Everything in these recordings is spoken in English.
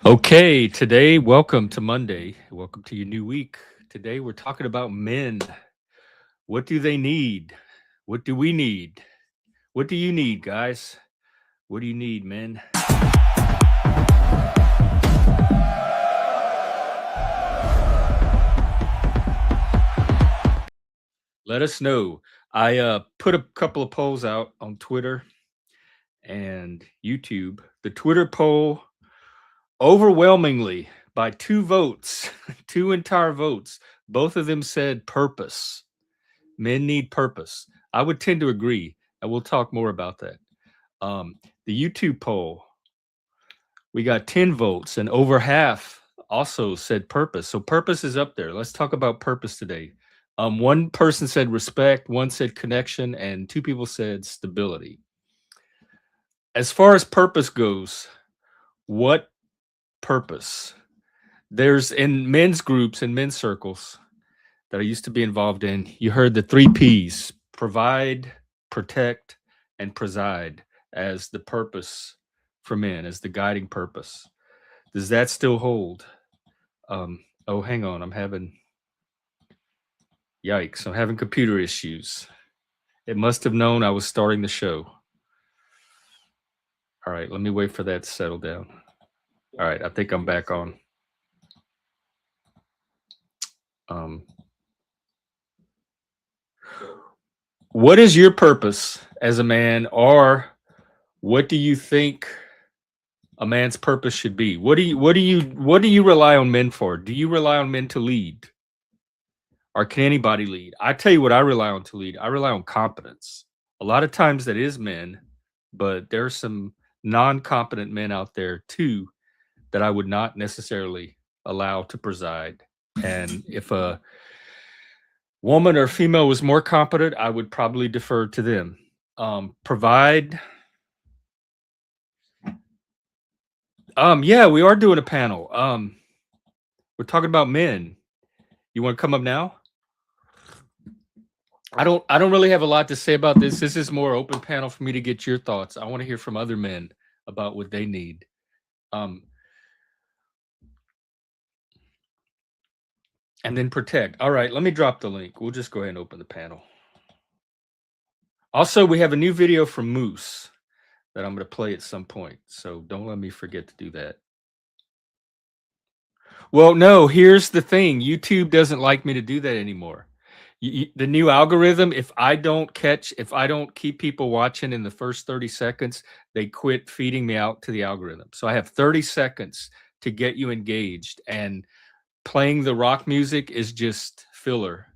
Okay, today, welcome to Monday. Welcome to your new week. Today, we're talking about men. What do they need? What do we need? What do you need, guys? What do you need, men? Let us know. I put a couple of polls out on Twitter and YouTube. The Twitter poll overwhelmingly by 2 votes, 2 entire votes, both of them said purpose. Men need purpose. I would tend to agree, and we'll talk more about that. The YouTube poll, we got 10 votes, and over half also said purpose. So purpose is up there. Let's talk about purpose today. One person said respect, one said connection, and 2 people said stability. As far as purpose goes, what purpose? There's in men's groups and men's circles that I used to be involved in, you heard the 3 P's: provide, protect, and preside as the purpose for men, as the guiding purpose. Does that still hold? Oh, hang on. I'm having computer issues. It must have known I was starting the show. All right, let me wait for that to settle down. All right, I think I'm back on. What is your purpose as a man, or what do you think a man's purpose should be? What do you rely on men for? Do you rely on men to lead? Or can anybody lead? I tell you what I rely on to lead. I rely on competence. A lot of times that is men, but there are some non-competent men out there too that I would not necessarily allow to preside. And if a woman or female was more competent, I would probably defer to them. Provide. Yeah, we are doing a panel. We're talking about men. You want to come up now? I don't really have a lot to say about this. This is more open panel for me to get your thoughts. I want to hear from other men about what they need. And then protect. All right, let me drop the link. We'll just go ahead and open the panel. Also, we have a new video from Moose that I'm going to play at some point. So don't let me forget to do that. Well, no, here's the thing. YouTube doesn't like me to do that anymore. The new algorithm, if I don't keep people watching in the first 30 seconds, they quit feeding me out to the algorithm. So I have 30 seconds to get you engaged, and playing the rock music is just filler.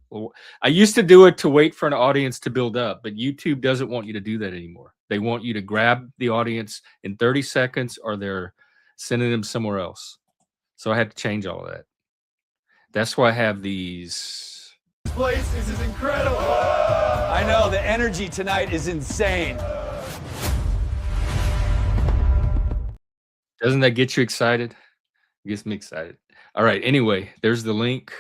I used to do it to wait for an audience to build up, but YouTube doesn't want you to do that anymore. They want you to grab the audience in 30 seconds, or they're sending them somewhere else. So I had to change all of that. That's why I have these. This place is incredible. I know, the energy tonight is insane. Doesn't that get you excited? It gets me excited. All right, anyway, there's the link.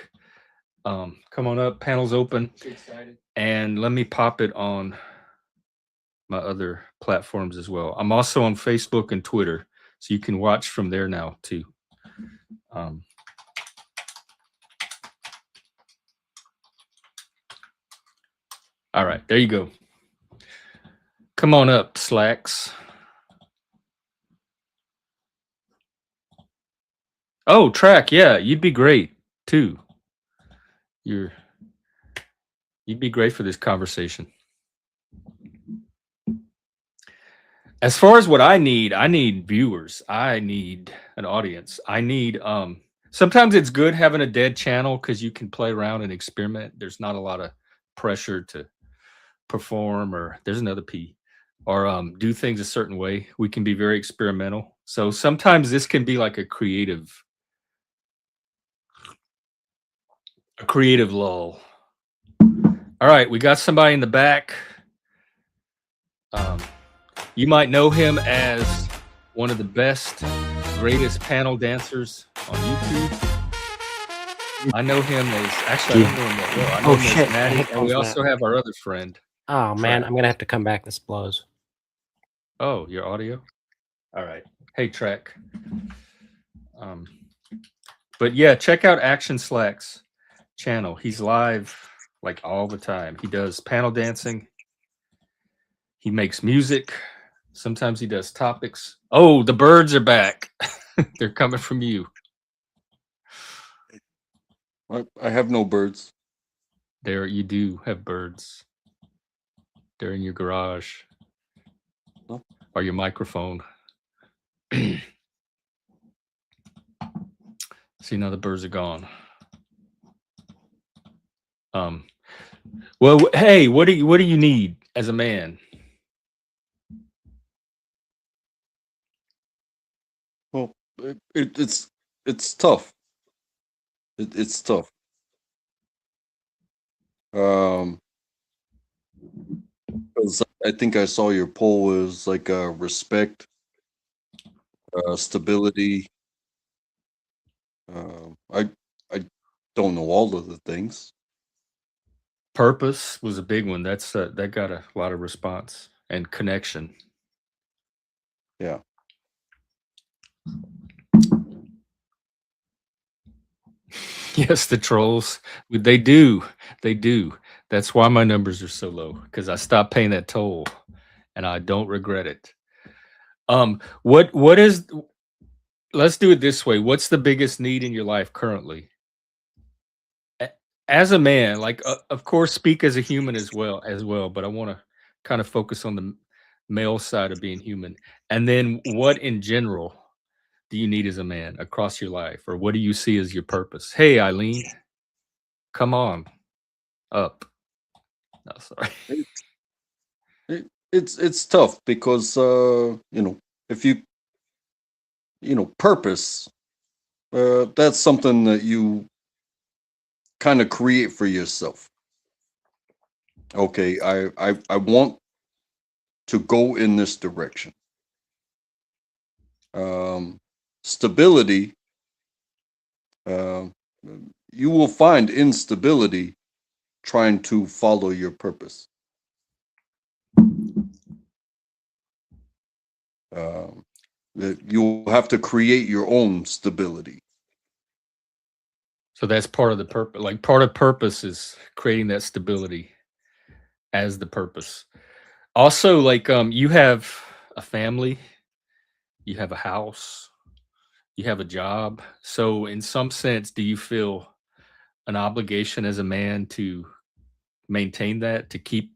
Come on up, panel's open. Excited. And let me pop it on my other platforms as well. I'm also on Facebook and Twitter, so you can watch from there now too. All right, there you go. Come on up, Slacks. Oh, Track, yeah, you'd be great too. You'd be great for this conversation. As far as what I need viewers. I need an audience. I need sometimes it's good having a dead channel because you can play around and experiment. There's not a lot of pressure to perform, or there's another P, or do things a certain way. We can be very experimental. So sometimes this can be like a creative lull. All right, we got somebody in the back. You might know him as one of the best, greatest panel dancers on YouTube. I know him as, actually, I don't know him that well. I know him as Maddie, and we also have our other friend. Oh, man, I'm going to have to come back. This blows. Oh, your audio? All right. Hey, Trek. But yeah, check out Action Slack's channel. He's live like all the time. He does panel dancing. He makes music. Sometimes he does topics. Oh, the birds are back. They're coming from you. I have no birds. There, you do have birds. They're in your garage. No. Or your microphone. See, now the birds are gone. Well, hey, what do you need as a man? Well, it's tough. It's tough. Because I think I saw your poll was like respect, stability. I don't know all of the things. Purpose was a big one. That's that got a lot of response, and connection. Yeah. Yes, the trolls. They do. They do. That's why my numbers are so low, because I stopped paying that toll, and I don't regret it. What is? Let's do it this way. What's the biggest need in your life currently? As a man, like of course, speak as a human as well. But I want to kind of focus on the male side of being human, and then what in general do you need as a man across your life, or what do you see as your purpose? Hey, Eileen, come on up. No, sorry. It's tough because if you purpose, that's something that you kind of create for yourself. Okay, I want to go in this direction. Stability, you will find instability trying to follow your purpose. You'll have to create your own stability. So that's part of the purpose. Like part of purpose is creating that stability as the purpose. Also, like you have a family, you have a house, you have a job. So in some sense, do you feel an obligation as a man to maintain that, to keep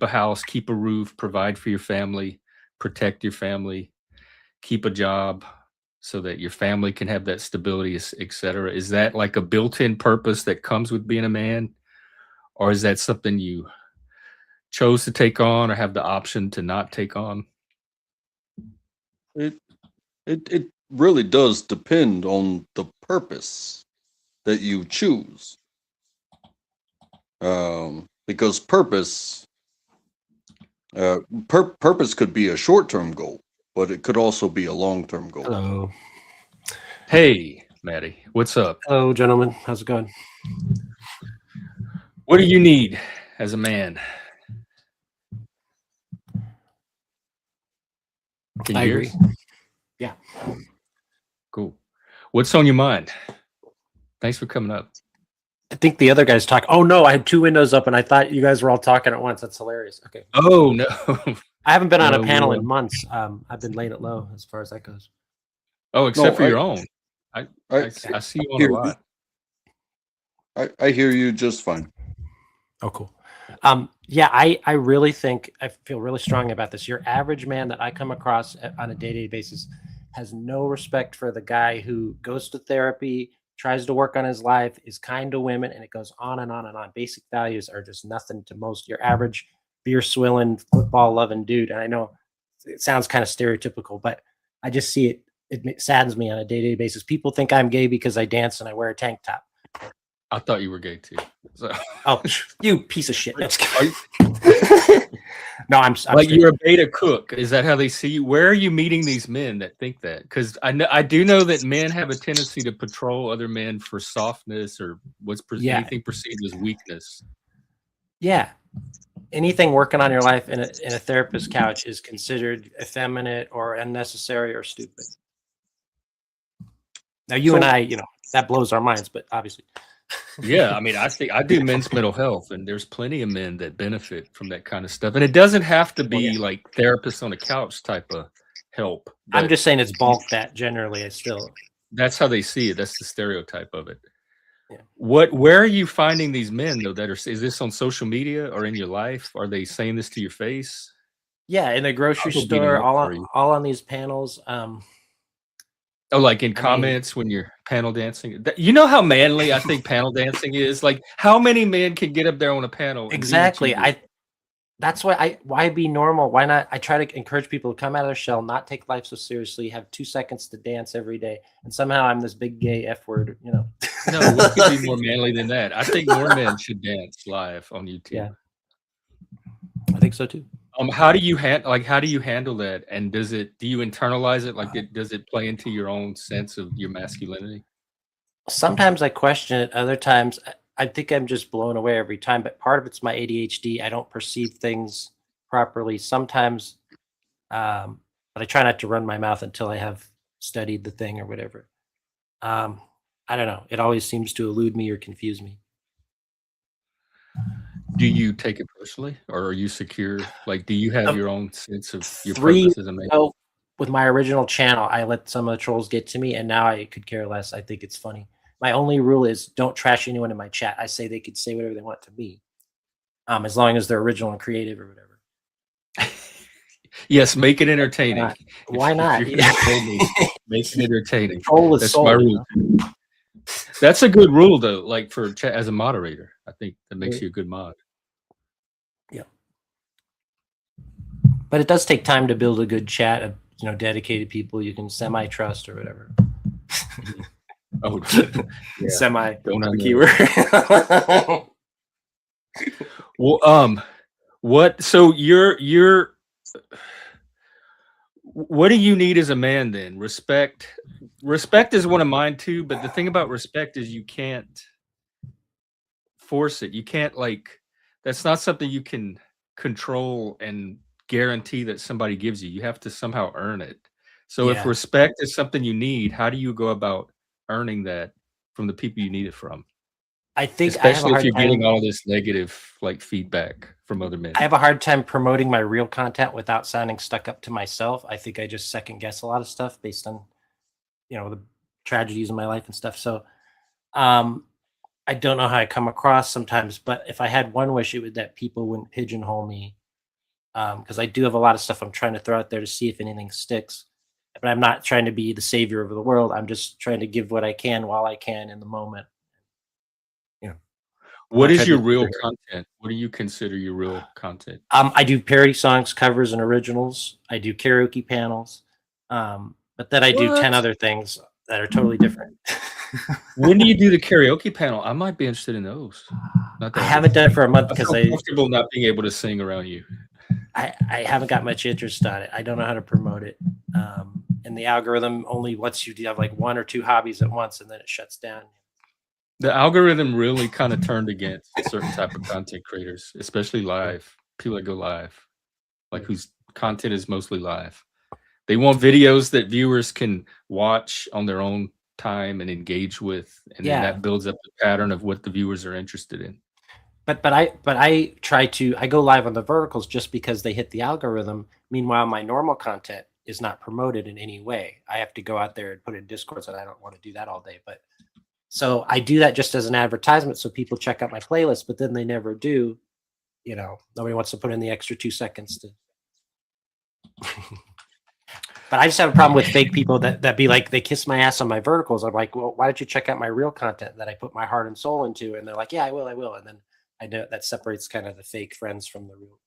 a house, keep a roof, provide for your family, protect your family, keep a job so that your family can have that stability, etc. Is that like a built-in purpose that comes with being a man, or is that something you chose to take on or have the option to not take on? It really does depend on the purpose that you choose. Because purpose purpose could be a short-term goal, but it could also be a long-term goal. Hello. Hey, Maddie, what's up? Hello, gentlemen. How's it going? What do you need as a man? Can you I hear agree. us? Yeah. Cool. What's on your mind? Thanks for coming up. I think the other guys talk. Oh no, I had two windows up and I thought you guys were all talking at once. That's hilarious. Okay. Oh no. I haven't been on No, a panel we're in months. I've been laying it low as far as that goes. Oh, except No, for your own. I I see you on a hear you. lot. I hear you just fine. Oh, cool. Yeah, I really think I feel really strong about this. Your average man that I come across on a day-to-day basis has no respect for the guy who goes to therapy, tries to work on his life, is kind to women, and it goes on and on and on. Basic values are just nothing to most your average beer swilling, football loving dude. And I know it sounds kind of stereotypical, but I just see it. It saddens me on a day-to-day basis. People think I'm gay because I dance and I wear a tank top. I thought you were gay too. So. Oh, you piece of shit. Are you, no, I'm like straight. you're a beta cook. Is that how they see you? Where are you meeting these men that think that? Because I do know that men have a tendency to patrol other men for softness or anything perceived as weakness. Yeah. Anything working on your life in a therapist couch is considered effeminate or unnecessary or stupid. Now you So- and I, that blows our minds, but obviously. Yeah, I mean, I think I do men's mental health, and there's plenty of men that benefit from that kind of stuff. And it doesn't have to be like therapist on a couch type of help. I'm but just saying it's bulk that generally I still. that's how they see it. That's the stereotype of it. Yeah. Where are you finding these men though that are, is this on social media or in your life? Are they saying this to your face? Yeah, in the grocery I'll go beat 'em store, up all for you. on these panels. Oh, like in I mean- comments when you're panel dancing. You know how manly I think panel dancing is? Like, how many men can get up there on a panel? And do what you Exactly. do? That's why be normal? Why not? I try to encourage people to come out of their shell, not take life so seriously, have 2 seconds to dance every day. And somehow I'm this big gay F word, No, what could be more manly than that? I think more men should dance live on YouTube. Yeah. I think so too. How do you handle that? And do you internalize it? Like, does it play into your own sense of your masculinity? Sometimes I question it. Other times I think I'm just blown away every time. But part of it's my ADHD. I don't perceive things properly sometimes. But I try not to run my mouth until I have studied the thing or whatever. I don't know. It always seems to elude me or confuse me. Do you take it personally, or are you secure? Like, do you have your own sense of your 3 purpose as a man? So with my original channel, I let some of the trolls get to me, and now I could care less. I think it's funny. My only rule is don't trash anyone in my chat. I say they could say whatever they want to me, as long as they're original and creative or whatever. Yes, make it entertaining. Why not? If you're gonna troll me, make it entertaining. Troll is That's soul, my you rule. know? That's a good rule, though. Like for as a moderator, I think that makes you a good mod. Yeah. But it does take time to build a good chat of dedicated people you can semi-trust or whatever. Oh, yeah. Semi Don't keyword. Well, what? So you're. What do you need as a man then? Respect. Respect is one of mine too. But the thing about respect is you can't force it. You can't that's not something you can control and guarantee that somebody gives you. You have to somehow earn it. So if Yeah. respect is something you need, how do you go about earning that from the people you need it from? I think I have a Especially if hard you're getting time. all this negative feedback from other men. I have a hard time promoting my real content without sounding stuck up to myself. I think I just second guess a lot of stuff based on, the tragedies in my life and stuff. So, I don't know how I come across sometimes, but if I had one wish, it would that people wouldn't pigeonhole me. Because I do have a lot of stuff I'm trying to throw out there to see if anything sticks. But I'm not trying to be the savior of the world. I'm just trying to give what I can while I can in the moment. What I'll is try to your be real better. content? What do you consider your real content? I do parody songs, covers, and originals. I do karaoke panels. But then I do 10 What? other things that are totally different. When do you do the karaoke panel? I might be interested in those. Not that I haven't done it for a month I because feel comfortable not being able to sing around you. I haven't got much interest on it. I don't know how to promote it. And the algorithm only lets you have like 1 or 2 hobbies at once, and then it shuts down. The algorithm really kind of turned against certain type of content creators, especially live. People that go live, like whose content is mostly live. They want videos that viewers can watch on their own time and engage with, and then that builds up the pattern of what the viewers are interested in. But I try to go live on the verticals just because they hit the algorithm. Meanwhile, my normal content is not promoted in any way. I have to go out there and put it in Discord, and I don't want to do that all day. But so I do that just as an advertisement, so people check out my playlist. But then they never do. Nobody wants to put in the extra 2 seconds to. But I just have a problem with fake people that be like, they kiss my ass on my verticals. I'm like, well, why don't you check out my real content that I put my heart and soul into? And they're like, yeah, I will. And then I know that separates kind of the fake friends from the real.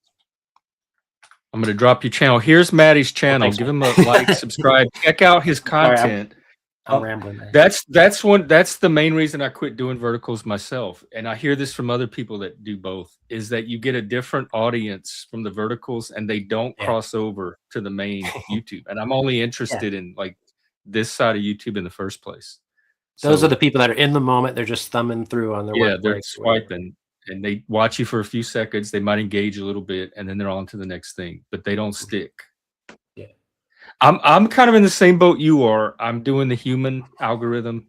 I'm going to drop your channel. Here's Maddie's channel. thanks, Give him a like, subscribe, check out his content. I'm rambling. That's the main reason I quit doing verticals myself. And I hear this from other people that do both, is that you get a different audience from the verticals and they don't cross over to the main YouTube. And I'm only interested in like this side of YouTube in the first place. Those are the people that are in the moment. They're just thumbing through on their work. They're swiping and they watch you for a few seconds. They might engage a little bit and then they're on to the next thing, but they don't stick. I'm kind of in the same boat you are. I'm doing the human algorithm.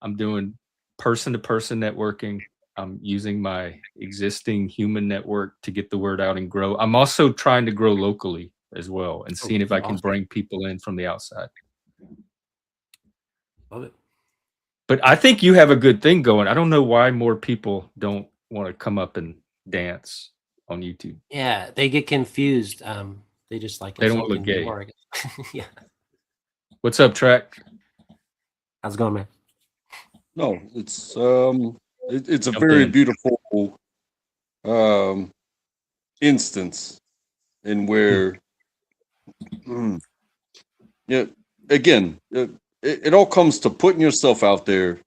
I'm doing person-to-person networking. I'm using my existing human network to get the word out and grow. I'm also trying to grow locally as well and seeing if I can Awesome. bring people in from the outside. Love it. But I think you have a good thing going. I don't know why more people don't want to come up and dance on YouTube. Yeah, they get confused. They just like They don't wanna look insulting me gay. more, I guess. Yeah. What's up, Track? How's it going, man? No, it's it's a Jump very in. beautiful instance in where yeah, again, it all comes to putting yourself out there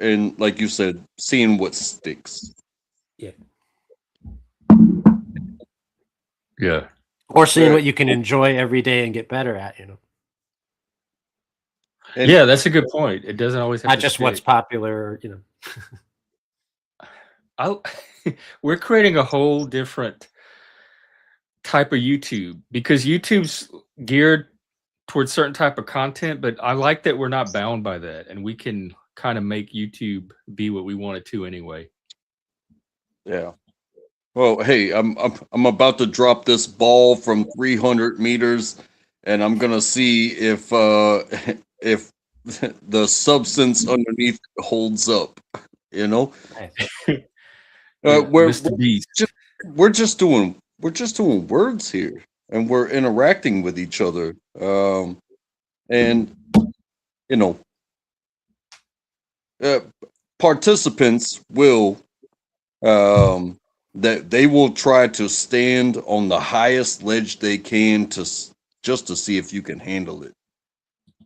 and, like you said, seeing what sticks. Yeah. Yeah. Or seeing Yeah. what you can enjoy every day and get better at, you know. And Yeah, that's a good point. It doesn't always have Not to just what's stick. popular, you know. We're creating a whole different type of YouTube because YouTube's geared towards certain type of content, but I like that we're not bound by that and we can kind of make YouTube be what we want it to anyway. yeah. Well, hey, I'm about to drop this ball from 300 meters, and I'm gonna see if if the substance underneath holds up. You know, Nice. Yeah, we're Mr. Beast. we're just doing words here, and we're interacting with each other. And you know, uh, participants will that they will try to stand on the highest ledge they can just to see if you can handle it,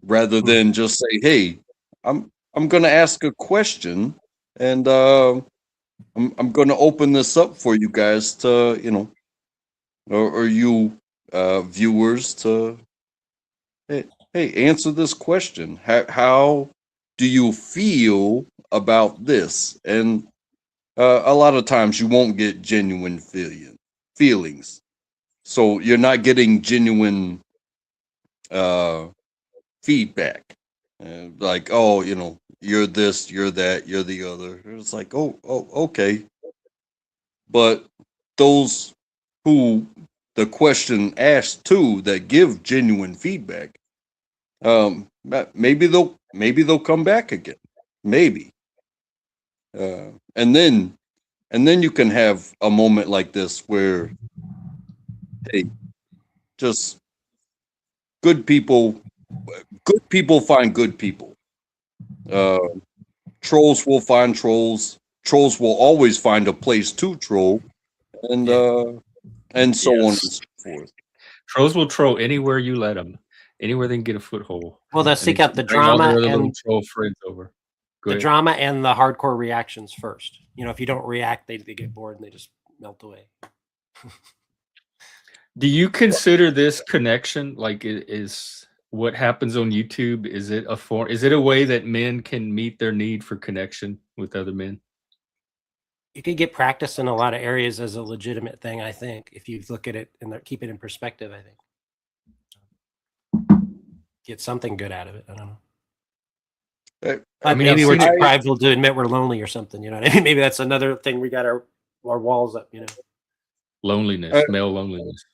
rather than just say, "Hey, I'm going to ask a question, and I'm going to open this up for you guys to or you viewers to hey answer this question. How do you feel about this?" And a lot of times you won't get genuine feelings. So you're not getting genuine uh, feedback. Like, oh, you're this, you're that, you're the other. It's like, oh, okay. But those who the question asked to that give genuine feedback, maybe they'll come back again. Maybe. And then you can have a moment like this where, hey, just good people find good people. Uh, trolls will find trolls. Trolls will always find a place to troll, and Yeah. and so on and Yes. so forth. Trolls will troll anywhere you let them, anywhere they can get a foothold. Well, they'll And seek they out the bring all their drama other little and troll friends over. Go the ahead. drama and the hardcore reactions first. You know, if you don't react, they get bored and they just melt away. Do you consider this connection like is what happens on YouTube? Is it a form? Is it a way that men can meet their need for connection with other men? You could get practice in a lot of areas as a legitimate thing, I think, if you look at it and keep it in perspective, I think. Get something good out of it. I don't know. But mean, maybe I've we're seen too it- prideful to admit we're lonely or something. You know what I mean? Maybe that's another thing. We got our walls up, you know. Loneliness, male loneliness.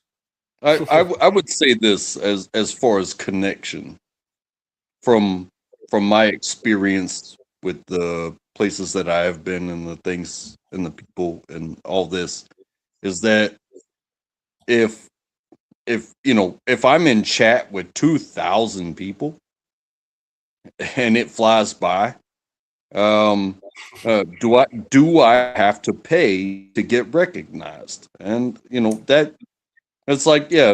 I would say this as far as connection from my experience with the places that I have been and the things and the people and all this is that if if I'm in chat with 2,000 people and it flies by, do I have to pay to get recognized? And that it's like, yeah,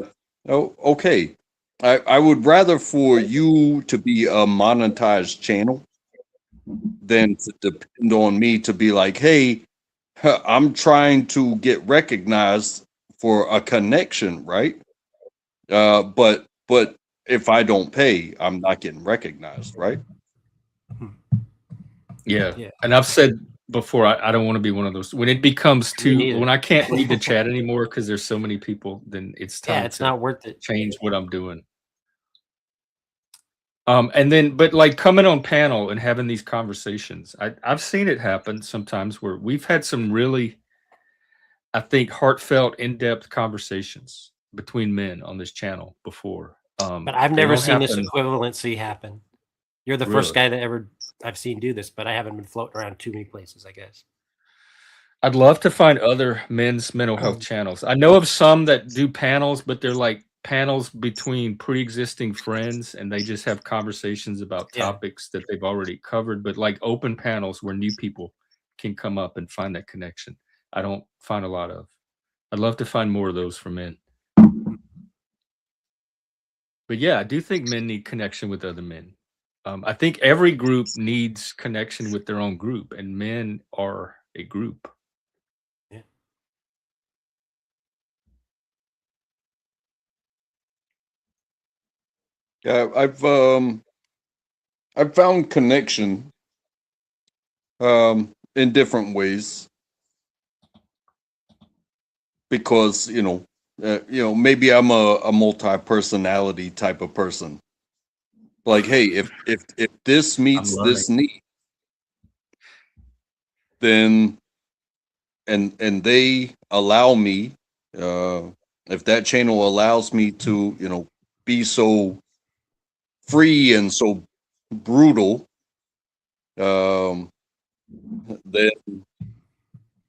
oh, okay. I would rather for you to be a monetized channel than to depend on me to be like, hey, I'm trying to get recognized for a connection, right? But if I don't pay, I'm not getting recognized, right? Yeah. Yeah. And I've said before, I don't want to be one of those. When it becomes Me neither. when I can't read the chat anymore because there's so many people, then it's time Yeah, it's to not worth it. change what I'm doing. And then, but like coming on panel and having these conversations, I've seen it happen sometimes where we've had some really, I think, heartfelt, in-depth conversations between men on this channel before. But I've They never don't seen this happen equivalency happen. You're the first really. guy that ever I've seen do this, but I haven't been floating around too many places, I guess. I'd love to find other men's mental health channels. I know of some that do panels, but they're like panels between pre-existing friends, and they just have conversations about Yeah. topics that they've already covered. But like open panels where new people can come up and find that connection, I don't find a lot of. I'd love to find more of those for men. But yeah, I do think men need connection with other men. I think every group needs connection with their own group, and men are a group. Yeah. Yeah, I've found connection in different ways because maybe I'm a multi-personality type of person. Like, hey, if this meets this need, then and they allow me, if that channel allows me to be so free and so brutal, then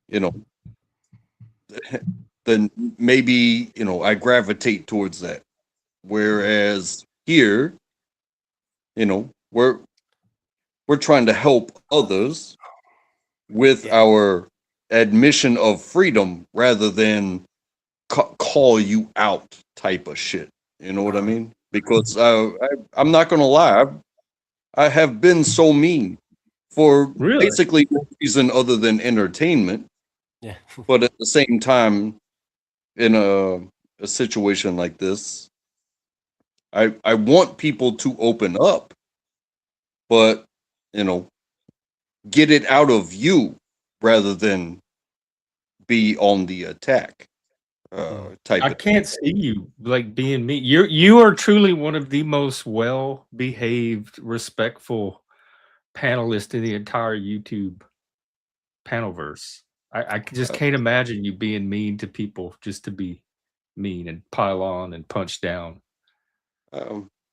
you know then maybe I gravitate towards that. Whereas here, we're trying to help others with Yeah. our admission of freedom rather than call you out type of shit. You know what I mean? Because I'm not gonna lie, I have been so mean for Really? basically no reason other than entertainment. Yeah. But at the same time, in a situation like this, I want people to open up, but get it out of you rather than be on the attack type I of. can't see you like being me. You are truly one of the most well-behaved, respectful panelists in the entire YouTube panelverse. I just can't imagine you being mean to people just to be mean and pile on and punch down.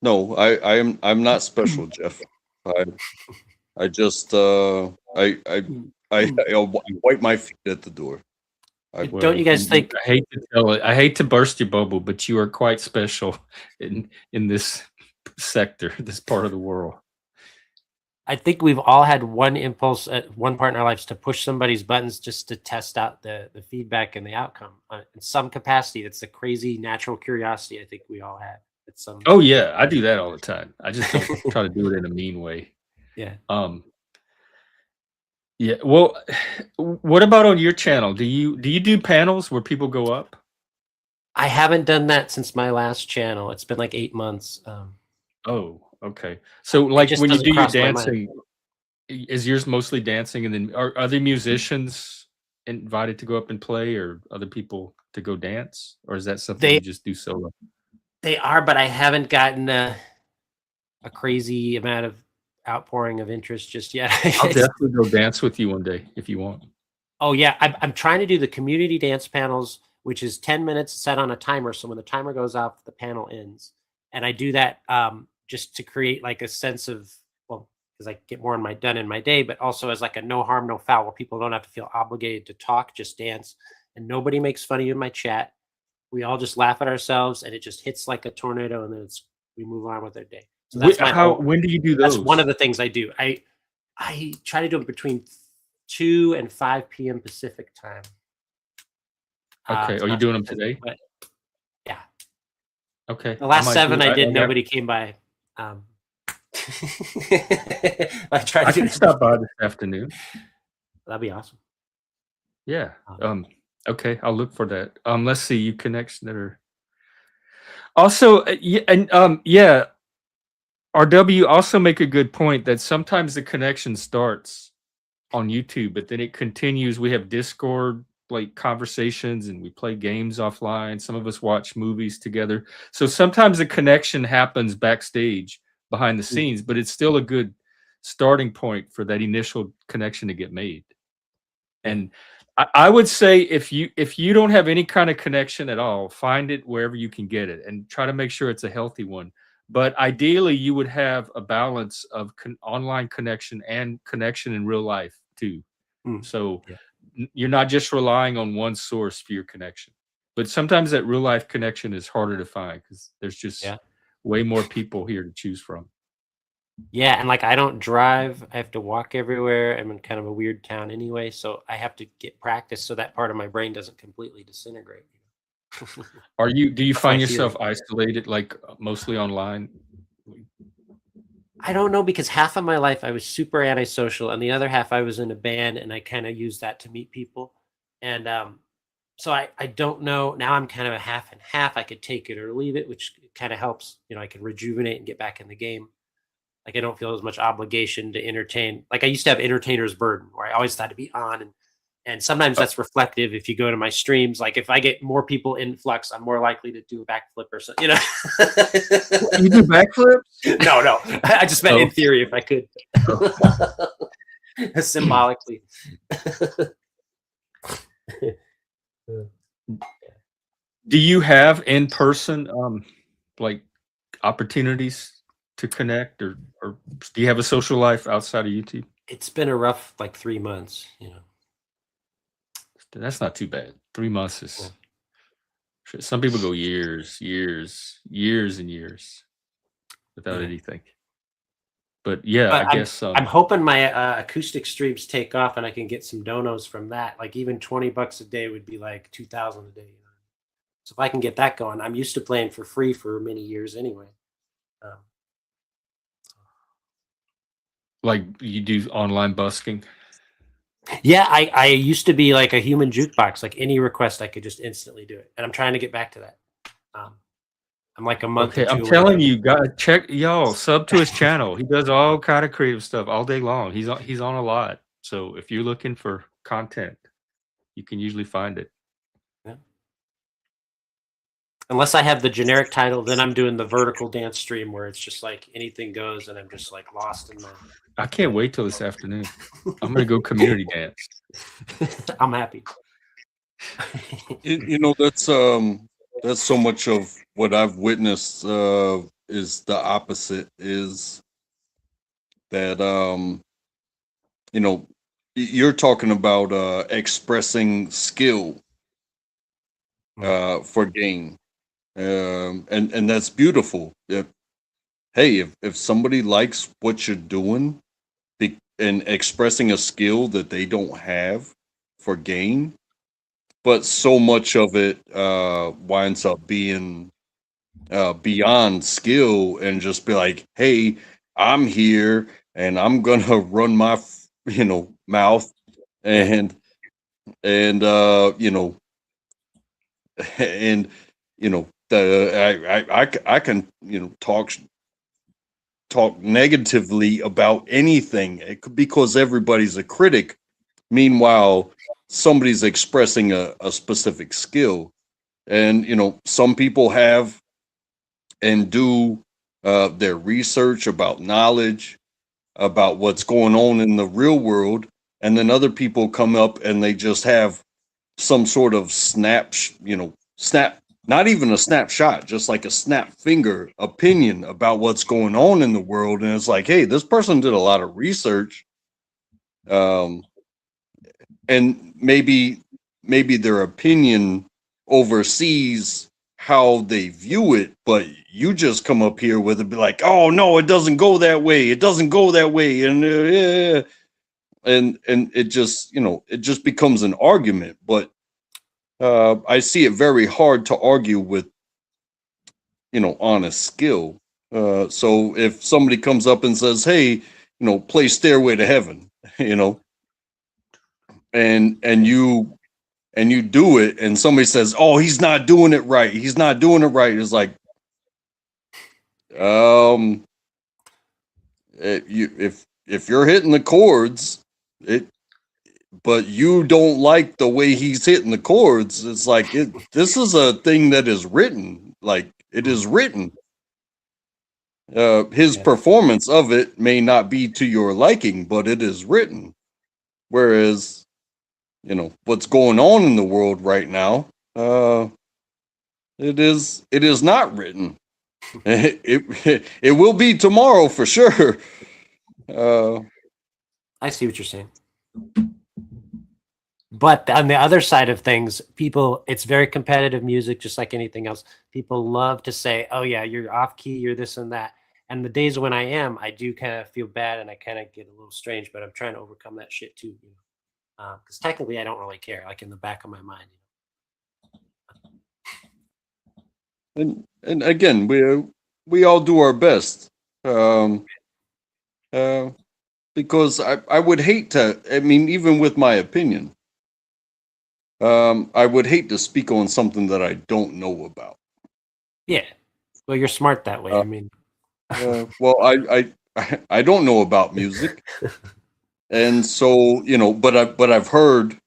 No, I'm not special, Jeff. I just I wipe my feet at the door. Don't you guys think I hate to tell it. I hate to burst your bubble, but you are quite special in this sector, this part of the world. I think we've all had one impulse at one part in our lives to push somebody's buttons just to test out the feedback and the outcome in some capacity. It's a crazy natural curiosity I think we all have at some. Oh yeah, I do that all the time. I just don't try to do it in a mean way. Yeah. Yeah. Well, what about on your channel? Do you do panels where people go up? I haven't done that since my last channel. It's been like 8 months. Oh, okay. So like just when you doesn't do your cross my mind. dancing, is yours mostly dancing, and then are other musicians invited to go up and play, or other people to go dance, or is that something you just do solo? They are, but I haven't gotten a crazy amount of outpouring of interest just yet. I'll definitely go dance with you one day if you want. Oh yeah, I'm trying to do the community dance panels, which is 10 minutes set on a timer. So when the timer goes off, the panel ends, and I do that just to create like a sense of, well, because I get more done in my day, but also as like a no harm, no foul, where people don't have to feel obligated to talk, just dance, and nobody makes fun of you in my chat. We all just laugh at ourselves, and it just hits like a tornado, and then we move on with our day. So that's when do you do those? That's one of the things I do. I try to do it between 2 and 5 p.m. Pacific time. Okay. Are you doing them today? But, yeah. Okay. The last 7 I did, nobody came by. I tried to stop by this afternoon. That'd be awesome. Yeah. Okay. I'll look for that. Let's see. You connects that are also yeah. RW also make a good point that sometimes the connection starts on YouTube, but then it continues. We have Discord like conversations, and we play games offline. Some of us watch movies together. So sometimes the connection happens backstage behind the scenes, but it's still a good starting point for that initial connection to get made. And I would say if you don't have any kind of connection at all, find it wherever you can get it and try to make sure it's a healthy one. But ideally, you would have a balance of online connection and connection in real life too. So you're not just relying on one source for your connection. But sometimes that real life connection is harder to find because there's just way more people here to choose from. Yeah, and like I don't drive. I have to walk everywhere. I'm in kind of a weird town anyway, so I have to get practice so that part of my brain doesn't completely disintegrate. Do you That's find my yourself theory. isolated, like mostly online? I don't know, because half of my life I was super antisocial, and the other half I was in a band, and I kind of used that to meet people. And so I don't know. Now I'm kind of a half and half. I could take it or leave it, which kind of helps. I can rejuvenate and get back in the game. Like I don't feel as much obligation to entertain. Like I used to have entertainer's burden, where I always had to be on, and sometimes that's reflective. If you go to my streams, like if I get more people influx, I'm more likely to do a backflip or something. You do backflips? No. I just meant in theory, if I could, symbolically. Do you have in person like opportunities to connect, or do you have a social life outside of YouTube? It's been a rough 3 months. That's not too bad. 3 months is. Some people go years and years without anything. But yeah, I guess I'm hoping my acoustic streams take off and I can get some donos from that. Like even $20 a day would be like 2,000 a day. So if I can get that going, I'm used to playing for free for many years anyway. Like you do online busking? Yeah, I used to be like a human jukebox. Like any request, I could just instantly do it, and I'm trying to get back to that. I'm like a month. Okay, I'm telling you, guys, check sub to his channel. He does all kind of creative stuff all day long. He's on a lot. So if you're looking for content, you can usually find it. Yeah. Unless I have the generic title, then I'm doing the vertical dance stream where it's just like anything goes, and I'm just like lost in my. I can't wait till this afternoon. I'm gonna go community dance. I'm happy. That's so much of what I've witnessed is the opposite. Is that you're talking about expressing skill for gain, and that's beautiful. If somebody likes what you're doing and expressing a skill that they don't have for gain, but so much of it winds up being beyond skill and just be like, hey, I'm here and I'm gonna run my mouth and and I can talk negatively about anything because everybody's a critic. Meanwhile, somebody's expressing a specific skill, and some people have and do their research about knowledge about what's going on in the real world, and then other people come up and they just have some sort of snap, not even a snapshot, just like a snap finger opinion about what's going on in the world. And it's like, hey, this person did a lot of research. And maybe their opinion oversees how they view it, but you just come up here with it, be like, oh no, it doesn't go that way. It doesn't go that way. And it just, it just becomes an argument. But I see it very hard to argue with, honest skill. So if somebody comes up and says, hey, play Stairway to Heaven, and you do it, and somebody says, oh, he's not doing it right. He's not doing it right. It's like, if you're hitting the chords, but you don't like the way he's hitting the chords, it's like this is a thing that is written, like it is written. His performance of it may not be to your liking, but it is written. Whereas, what's going on in the world right now, it is not written. It will be tomorrow for sure. I see what you're saying. But on the other side of things, it's very competitive music, just like anything else. People love to say, oh yeah, you're off key, you're this and that. And the days when I do kind of feel bad and I kind of get a little strange, but I'm trying to overcome that shit too. Because technically I don't really care, like in the back of my mind. And again, we all do our best. Because I would hate to, even with my opinion, I would hate to speak on something that I don't know about. Yeah. Well, you're smart that way. Well, I don't know about music. And so, but I've heard,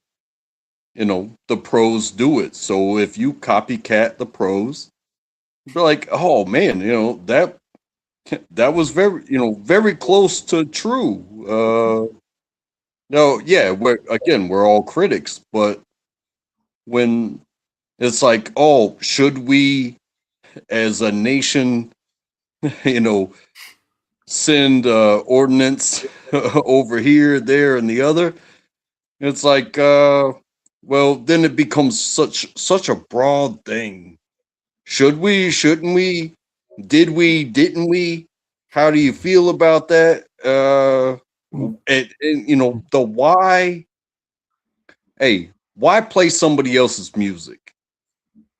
the pros do it. So if you copycat the pros, you're like, oh man, that was very close to true. No, yeah, we're all critics, but when it's like, oh, should we as a nation, send ordinance over here, there, and the other? It's like, well, then it becomes such a broad thing. Should we? Shouldn't we? Did we? Didn't we? How do you feel about that? And the why. Hey, why play somebody else's music?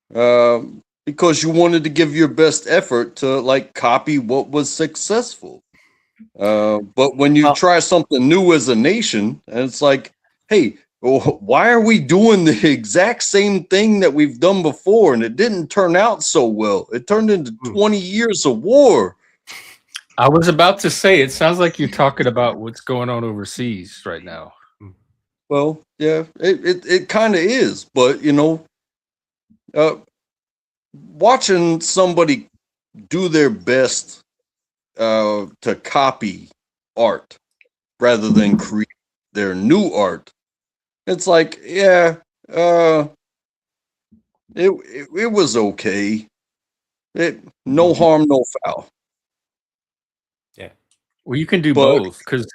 Because you wanted to give your best effort to like copy what was successful. But when you try something new as a nation, and it's like, hey, why are we doing the exact same thing that we've done before? And it didn't turn out so well. It turned into 20 years of war. I was about to say, it sounds like you're talking about what's going on overseas right now. Well, yeah, it kind of is, but watching somebody do their best to copy art rather than create their new art, it's like, yeah, it was okay. No harm, no foul. Yeah. Well, you can do But- both because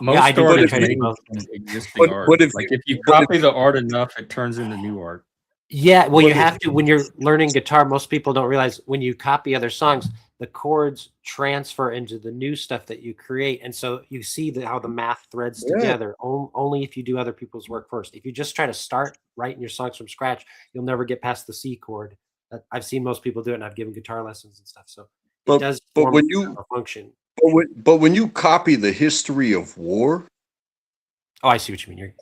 I most do art is try to do made both. from existing art. but if you copy the art enough, it turns into new art. Yeah, well, you But have to when you're learning guitar. Most people don't realize when you copy other songs, the chords transfer into the new stuff that you create, and so you see how the math threads Yeah. together. Only if you do other people's work first. If you just try to start writing your songs from scratch, you'll never get past the C chord. I've seen most people do it, and I've given guitar lessons and stuff. So it does form when a function. but when you copy the history of war, Oh, I see what you mean. You're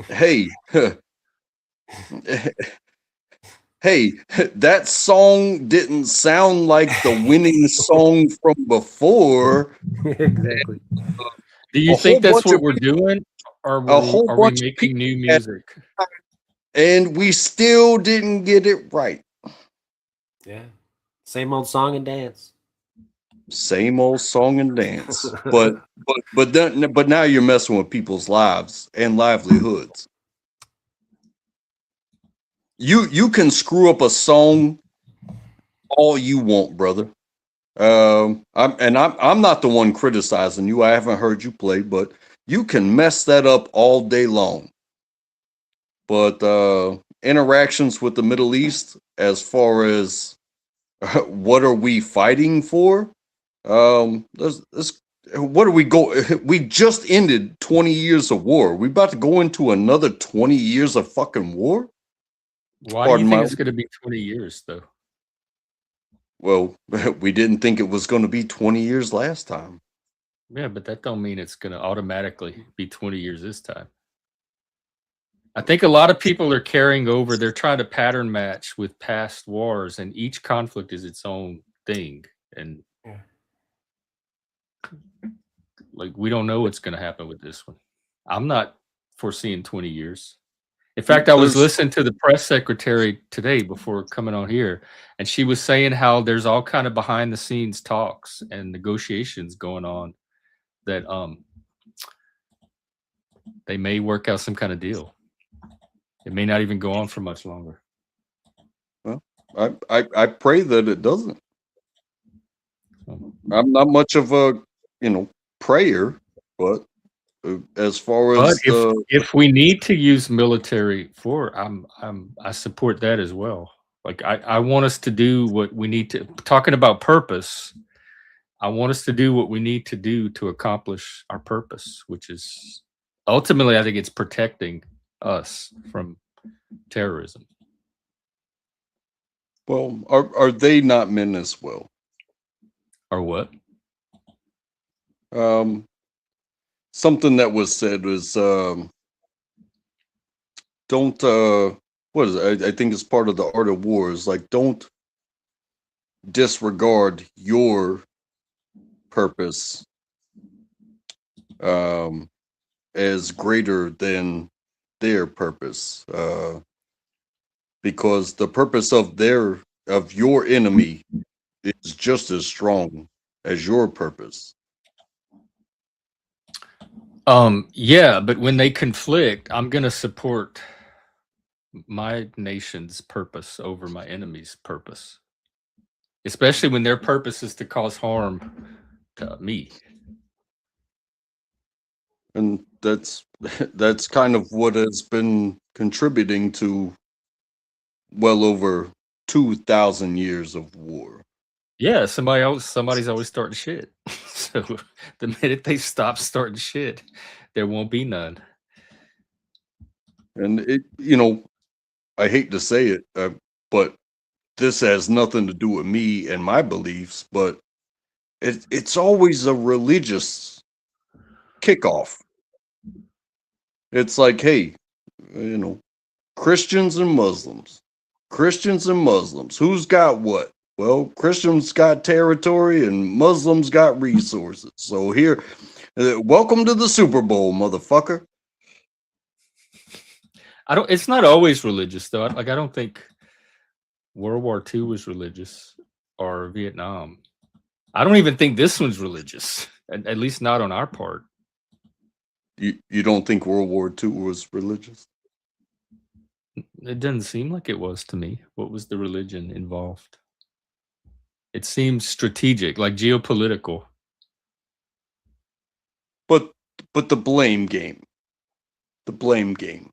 hey, hey, that song didn't sound like the winning song from before. exactly. Do you A think whole that's bunch what of we're doing? Or A whole are we bunch of making new people music? and we still didn't get it right. Yeah, same old song and dance. Same old song and dance. But now you're messing with people's lives and livelihoods. You can screw up a song all you want, brother. I'm not the one criticizing you. I haven't heard you play, but you can mess that up all day long. But interactions with the Middle East, as far as what are we fighting for? What are we go? We just ended 20 years of war. We about to go into another 20 years of fucking war? Why do you think it's going to be 20 years, though? Well, we didn't think it was going to be 20 years last time. Yeah, but that don't mean it's going to automatically be 20 years this time. I think a lot of people are carrying over. They're trying to pattern match with past wars, and each conflict is its own thing. And like, we don't know what's going to happen with this one. I'm not foreseeing 20 years. In fact, I was There's- listening to the press secretary today before coming on here, and she was saying how there's all kind of behind the scenes talks and negotiations going on that they may work out some kind of deal. It may not even go on for much longer. Well, I pray that it doesn't. Um, I'm not much of a prayer, but as far But as the if we need to use military for, I support that as well. Like I want us to do what we need to. Talking about purpose, I want us to do what we need to do to accomplish our purpose, which is ultimately, I think it's protecting us from terrorism. well, are they not men as well? Or what? Something that was said was don't what is it? I think it's part of the art of war is like don't disregard your purpose as greater than their purpose, because the purpose of your enemy is just as strong as your purpose. Yeah, but when they conflict, I'm going to support my nation's purpose over my enemy's purpose, especially when their purpose is to cause harm to me. And that's kind of what has been contributing to well over 2,000 years of war. Yeah, somebody's always starting shit. So the minute they stop starting shit, there won't be none. And I hate to say it, but this has nothing to do with me and my beliefs, but it's always a religious kickoff. It's like, hey, Christians and Muslims. Christians and Muslims. Who's got what? Well, Christians got territory and Muslims got resources. So here, welcome to the Super Bowl, motherfucker. It's not always religious though. I don't think World War II was religious or Vietnam. I don't even think this one's religious, at least not on our part. You don't think World War II was religious? It doesn't seem like it was to me. What was the religion involved? It seems strategic, like geopolitical. But the blame game. The blame game.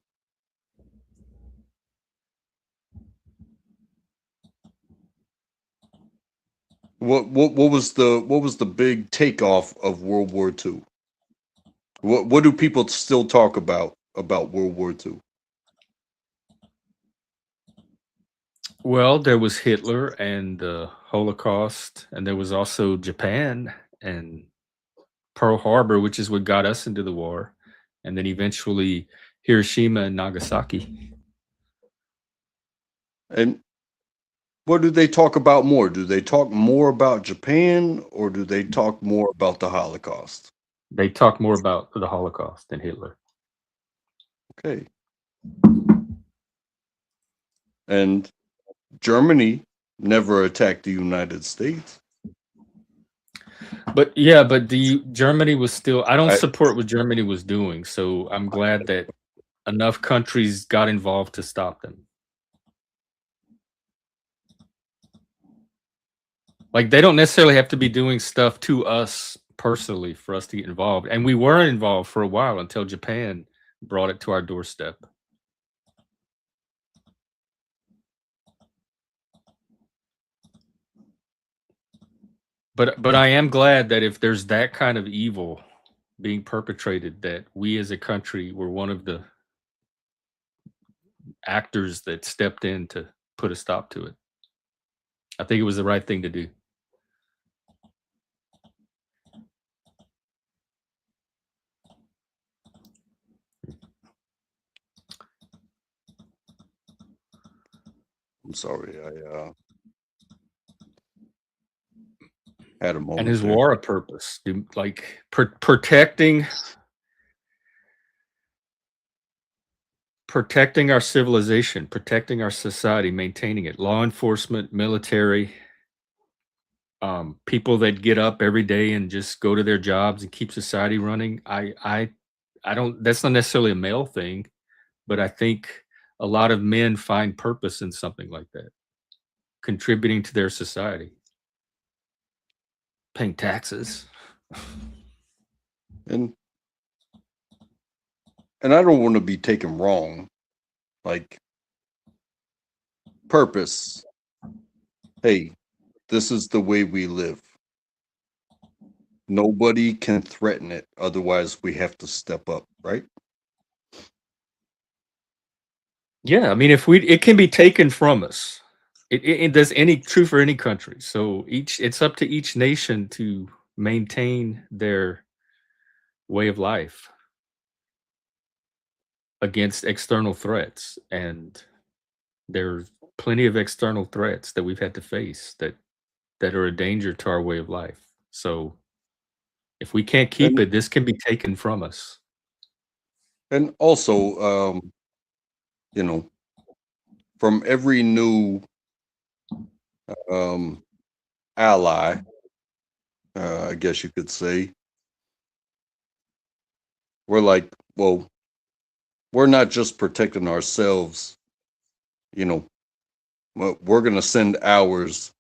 What was the big takeoff of World War II? What do people still talk about World War II? Well, there was Hitler and the Holocaust, and there was also Japan and Pearl Harbor, which is what got us into the war, and then eventually Hiroshima and Nagasaki. And what do they talk about more? Do they talk more about Japan or do they talk more about the Holocaust? They talk more about the Holocaust than Hitler. Okay. And Germany never attacked the United States. But yeah, but Germany was still. I don't support what Germany was doing, so I'm glad that enough countries got involved to stop them. Like they don't necessarily have to be doing stuff to us personally for us to get involved, and we were involved for a while until Japan brought it to our doorstep. But I am glad that if there's that kind of evil being perpetrated, that we as a country were one of the actors that stepped in to put a stop to it. I think it was the right thing to do. I'm sorry, I had a moment. And his there. war a purpose, like protecting protecting our civilization, protecting our society, maintaining it. Law enforcement, military, people that get up every day and just go to their jobs and keep society running. I don't. That's not necessarily a male thing, but I think a lot of men find purpose in something like that, contributing to their society, paying taxes. And I don't want to be taken wrong. Like, purpose. Hey, this is the way we live. Nobody can threaten it. Otherwise, we have to step up, right? Yeah, I mean, if we, it can be taken from us. It does any true for any country. So it's up to each nation to maintain their way of life against external threats, and there's plenty of external threats that we've had to face that are a danger to our way of life. So if we can't keep And it, this can be taken from us. also, you know, from every new ally, I guess you could say, we're like, well, we're not just protecting ourselves. You know, we're going to send ours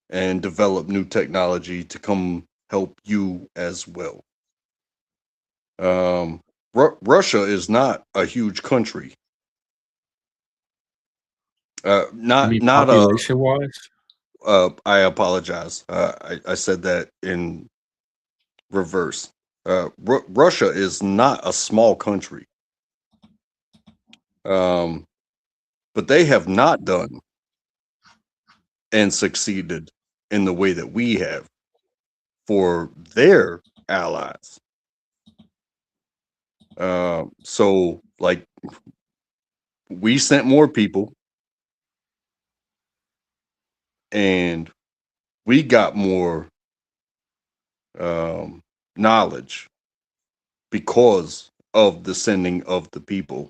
and develop new technology to come help you as well. Russia is not a huge country. I Not mean, not a. population wise, I apologize. I said that in reverse. Russia is not a small country, but they have not done and succeeded in the way that we have for their allies. So, like, we sent more people, and we got more knowledge because of the sending of the people.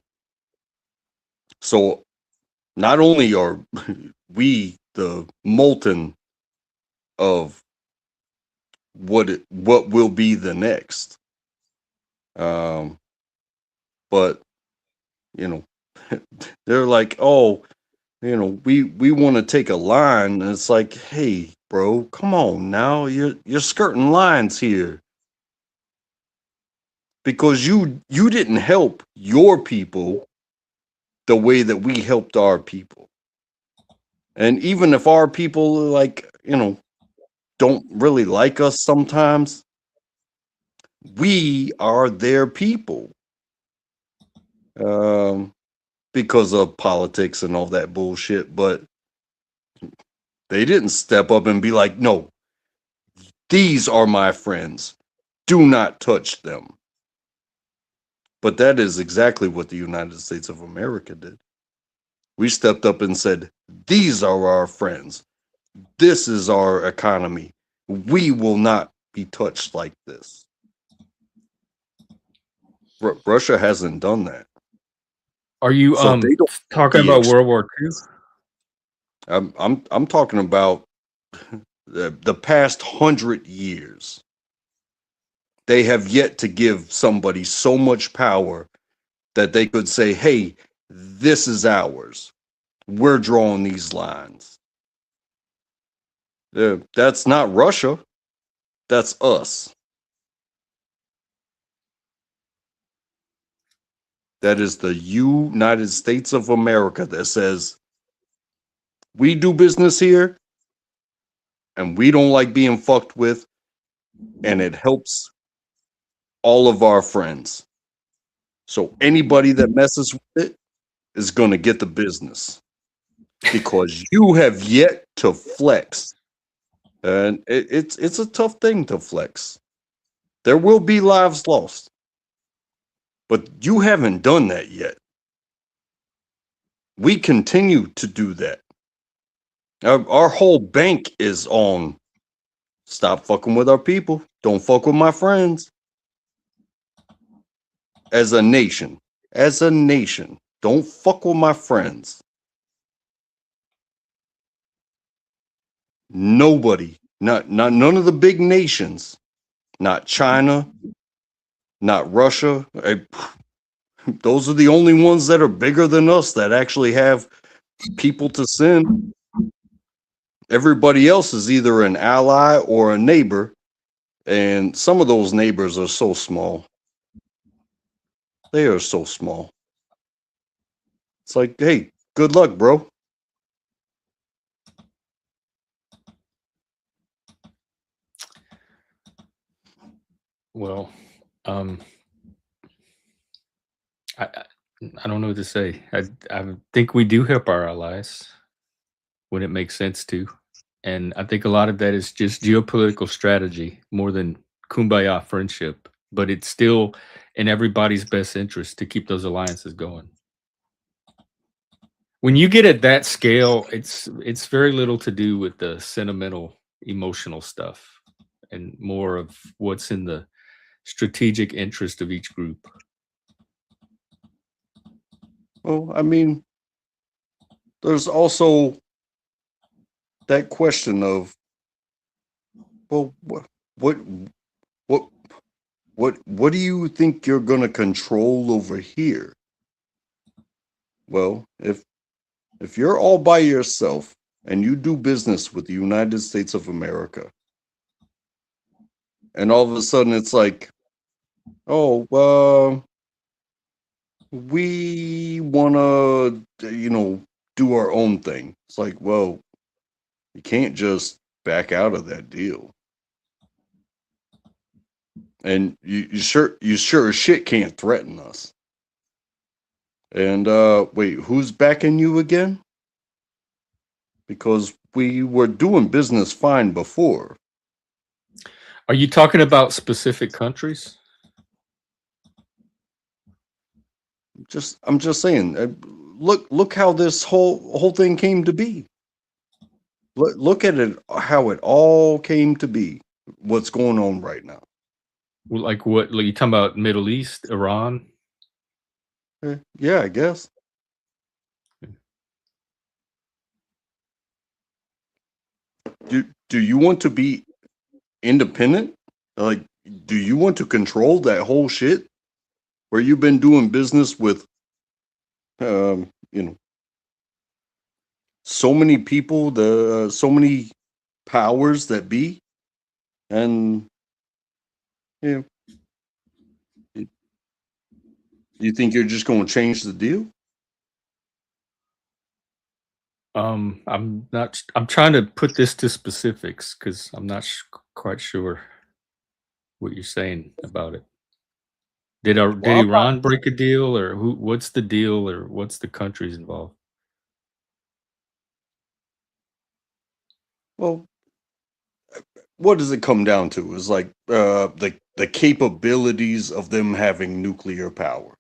So not only are we the molten of what will be the next, but you know, they're like, oh, you know, we want to take a line, and it's like, hey, bro, come on now, you're skirting lines here because you didn't help your people the way that we helped our people. And even if our people, like, you know, don't really like us sometimes, we are their people, because of politics and all that bullshit. But they didn't step up and be like, no, these are my friends. Do not touch them. But that is exactly what the United States of America did. We stepped up and said, these are our friends. This is our economy. We will not be touched like this. Russia hasn't done that. are you So they don't talking the about World War II? I'm talking about the past 100 years. They have yet to give somebody so much power that they could say, hey, this is ours. We're drawing these lines. That's not Russia. That's us. That is the United States of America that says, we do business here and we don't like being fucked with, and it helps all of our friends. So anybody that messes with it is going to get the business because you have yet to flex. And it's a tough thing to flex. There will be lives lost, but you haven't done that yet. We continue to do that. Our whole bank is on stop fucking with our people. Don't fuck with my friends. As a nation, as a nation, don't fuck with my friends. Nobody, not none of the big nations, not China, not Russia. Those are the only ones that are bigger than us that actually have people to send. Everybody else is either an ally or a neighbor, and some of those neighbors are so small. They are so small. It's like, hey, good luck, bro. Well, I don't know what to say. I think we do help our allies when it makes sense to, and I think a lot of that is just geopolitical strategy more than kumbaya friendship. But it's still in everybody's best interest to keep those alliances going. When you get at that scale, it's very little to do with the sentimental, emotional stuff, and more of what's in the strategic interest of each group. Well, I mean, there's also that question of, well, what, what, what do you think you're gonna control over here? Well, if you're all by yourself and you do business with the United States of America, and all of a sudden it's like, oh, we wanna, do our own thing. It's like, well, you can't just back out of that deal. And you sure as shit can't threaten us. And wait, who's backing you again? Because we were doing business fine before. Are you talking about specific countries? I'm just saying. Look how this whole thing came to be. Look at it, how it all came to be. What's going on right now? Like what? Like you talking about Middle East, Iran? Yeah, I guess. Do you want to be independent? Like, do you want to control that whole shit? Where you've been doing business with, um, you know, so many people, so many powers that be, and you know, you think you're just going to change the deal? I'm not. I'm trying to put this to specifics because I'm not quite sure what you're saying about it. Did Well, Iran break a deal, or who? What's the deal, or what's the countries involved? well, what does it come down to? Is like the capabilities of them having nuclear power.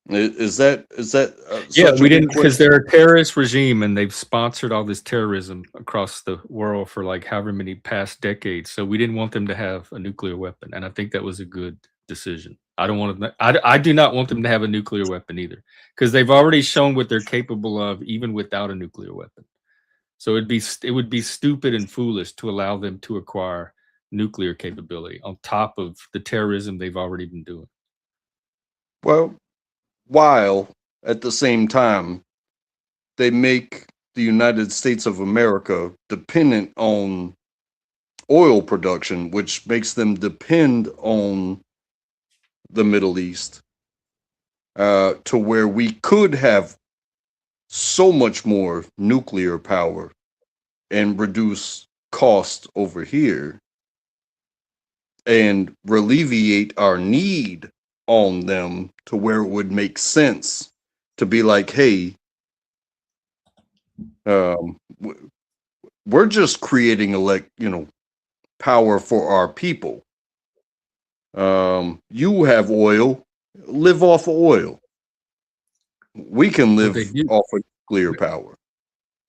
Is that Yeah, such a we big didn't because question? they're a terrorist regime and they've sponsored all this terrorism across the world for like however many past decades. So we didn't want them to have a nuclear weapon, and I think that was a good decision. I don't want to. I do not want them to have a nuclear weapon either, because they've already shown what they're capable of even without a nuclear weapon. So it would be stupid and foolish to allow them to acquire nuclear capability on top of the terrorism they've already been doing. Well, while at the same time they make the United States of America dependent on oil production, which makes them depend on the Middle East, to where we could have so much more nuclear power and reduce cost over here and relievate our need on them to where it would make sense to be like, hey, um, we're just creating power for our people. You have oil, live off of oil. We can Well, they live do. off of nuclear power.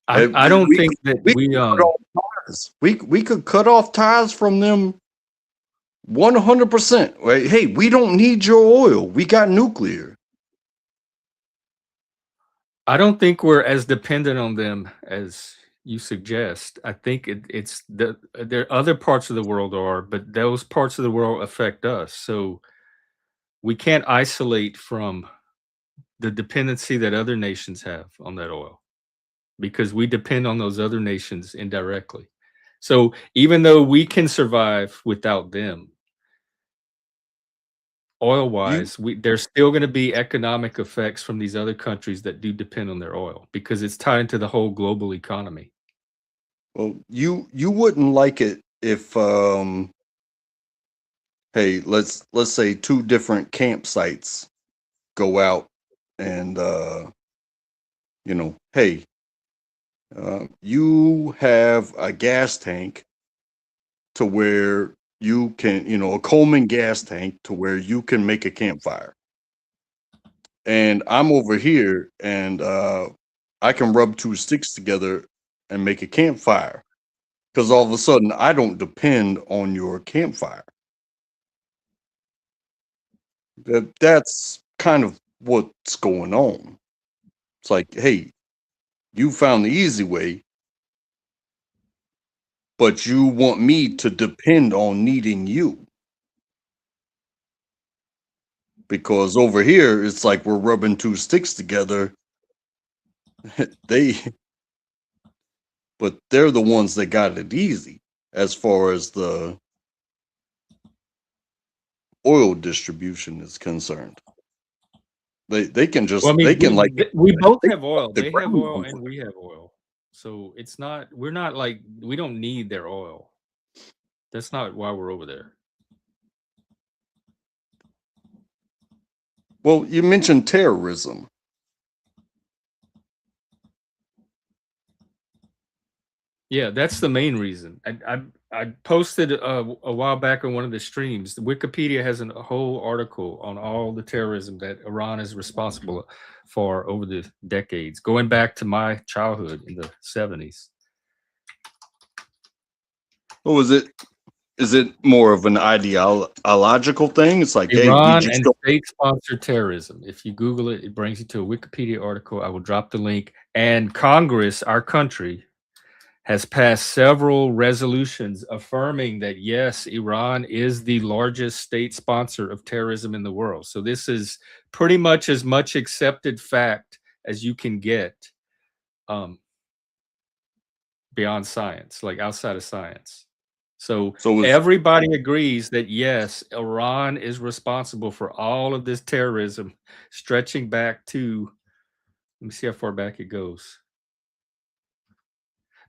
I don't think that we could cut off ties. We could cut off ties from them 100%. Right? Hey, we don't need your oil. We got nuclear. I don't think we're as dependent on them as you suggest. I think it's there are other parts of the world are, but those parts of the world affect us. So we can't isolate from the dependency that other nations have on that oil because we depend on those other nations indirectly. So even though we can survive without them, oil You wise, there's still going to be economic effects from these other countries that do depend on their oil because it's tied into the whole global economy. well, you wouldn't like it if hey, let's say two different campsites go out and hey, you have a gas tank to where you can, a Coleman gas tank to where you can make a campfire. And I'm over here and I can rub two sticks together and make a campfire. Because all of a sudden I don't depend on your campfire. That's kind of what's going on. It's like, hey, you found the easy way, but you want me to depend on needing you. Because over here, it's like we're rubbing two sticks together. But they're the ones that got it easy as far as the oil distribution is concerned. They can just Well, I mean, they can like we both they have oil. the They have ground oil on and fire. we have oil. So it's not, we're not like, we don't need their oil. That's not why we're over there. Well, you mentioned terrorism. Yeah, that's the main reason. I posted a while back on one of the streams. Wikipedia has a whole article on all the terrorism that Iran is responsible for over the decades, going back to my childhood in the 70s. What was it? Is it more of an ideological thing? It's like, hey, we Iran just and don't. state-sponsored terrorism. If you Google it, it brings you to a Wikipedia article. I will drop the link. And Congress, our country, has passed several resolutions affirming that, yes, Iran is the largest state sponsor of terrorism in the world. So this is pretty much as much accepted fact as you can get beyond science, like outside of science. So everybody agrees that, yes, Iran is responsible for all of this terrorism stretching back to, let me see how far back it goes.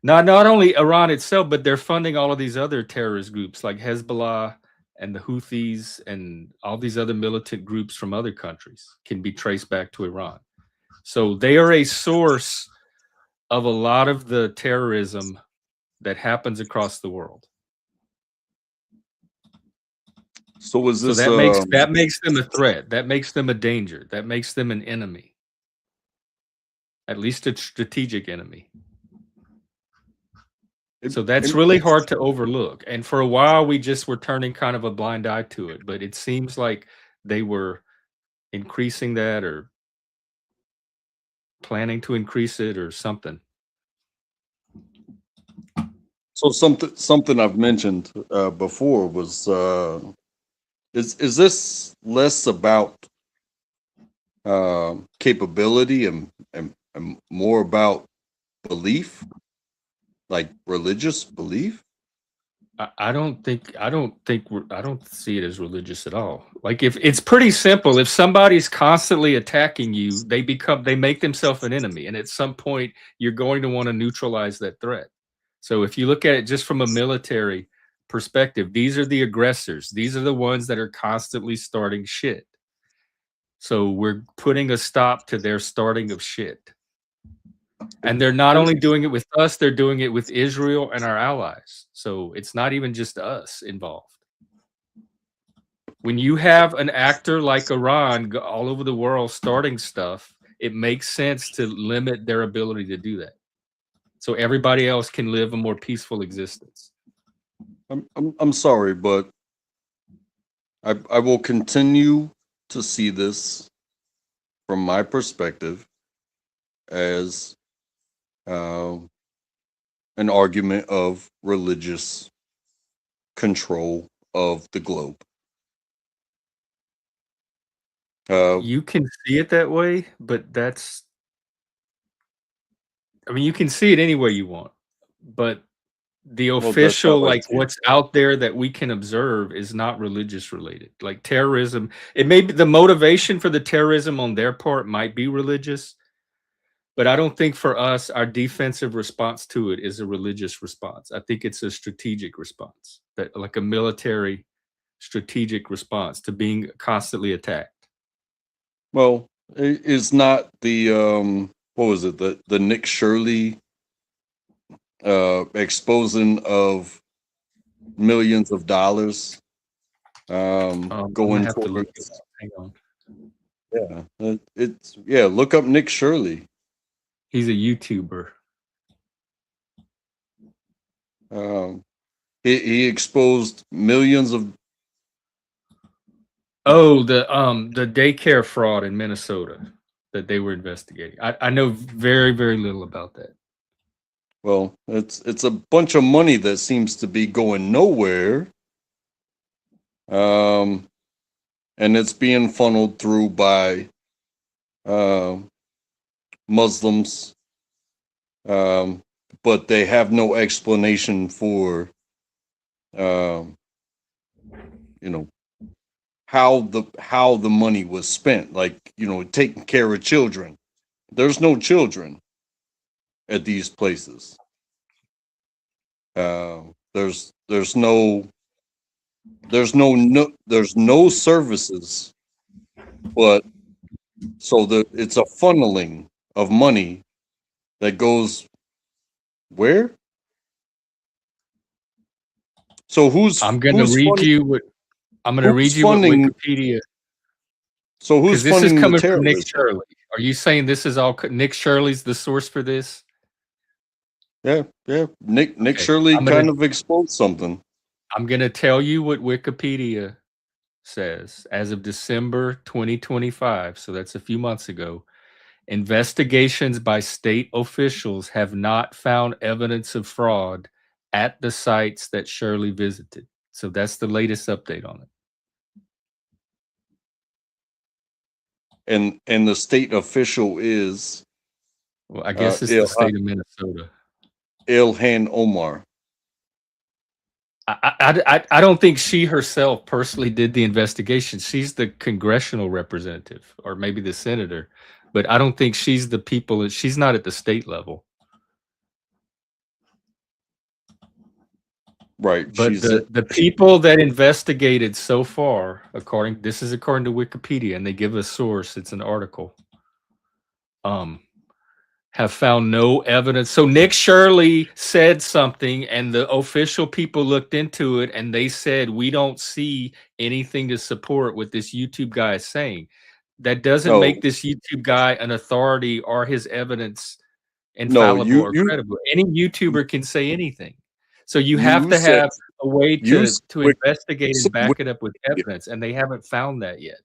Not only Iran itself, but they're funding all of these other terrorist groups like Hezbollah and the Houthis and all these other militant groups from other countries can be traced back to Iran. So they are a source of a lot of the terrorism that happens across the world. So is this that makes them a threat. That makes them a danger. That makes them an enemy. At least a strategic enemy. So that's really hard to overlook. And for a while, we just were turning kind of a blind eye to it. But it seems like they were increasing that or planning to increase it or something. So something I've mentioned before was is this less about capability and more about belief, like religious belief? I don't see it as religious at all. Like, if it's pretty simple, if somebody's constantly attacking you, they make themselves an enemy, and at some point you're going to want to neutralize that threat. So if you look at it just from a military perspective, these are the aggressors. These are the ones that are constantly starting shit. So we're putting a stop to their starting of shit. And they're not only doing it with us, they're doing it with Israel and our allies. So it's not even just us involved. When you have an actor like Iran all over the world starting stuff, it makes sense to limit their ability to do that, so everybody else can live a more peaceful existence. I'm sorry, but I will continue to see this from my perspective as an argument of religious control of the globe. You can see it that way, but you can see it any way you want. But the Well, that's official, how I like see it. what's out there that we can observe is not religious related. Like terrorism, it may be the motivation for the terrorism on their part might be religious, but I don't think for us, our defensive response to it is a religious response. I think it's a strategic response, that like a military strategic response to being constantly attacked. Well, it's not the what was it? The Nick Shirley exposing of millions of dollars I'm gonna going have to look it towards. up. Hang on. Yeah, look up Nick Shirley. He's a YouTuber. He exposed millions of. Oh, the daycare fraud in Minnesota that they were investigating. I know very, very little about that. Well, it's a bunch of money that seems to be going nowhere. And it's being funneled through by Muslims, but they have no explanation for, you know, how the money was spent. Like, taking care of children. There's no children at these places. There's no services, but so it's a funneling of money that goes where? So I'm gonna read you what funding? Wikipedia. So who's Because this is funding the coming from Nick terrorism? Shirley. Are you saying this is all Nick Shirley's the source for this? Yeah. Nick Okay, Shirley I'm gonna kind of exposed something. I'm gonna tell you what Wikipedia says as of December 2025. So that's a few months ago. Investigations by state officials have not found evidence of fraud at the sites that Shirley visited. So that's the latest update on it. And the state official is Well, I guess it's the state of Minnesota. Ilhan Omar. I don't think she herself personally did the investigation. She's the congressional representative or maybe the senator, but I don't think she's the people. She's not at the state level. Right. But the people that investigated so far, this is according to Wikipedia, and they give a source. It's an article. Have found no evidence. So Nick Shirley said something, and the official people looked into it, and they said, we don't see anything to support what this YouTube guy is saying. That doesn't make this YouTube guy an authority or his evidence infallible or credible. Any YouTuber can say anything. So you have to have a way to investigate and back it up with evidence, and they haven't found that yet.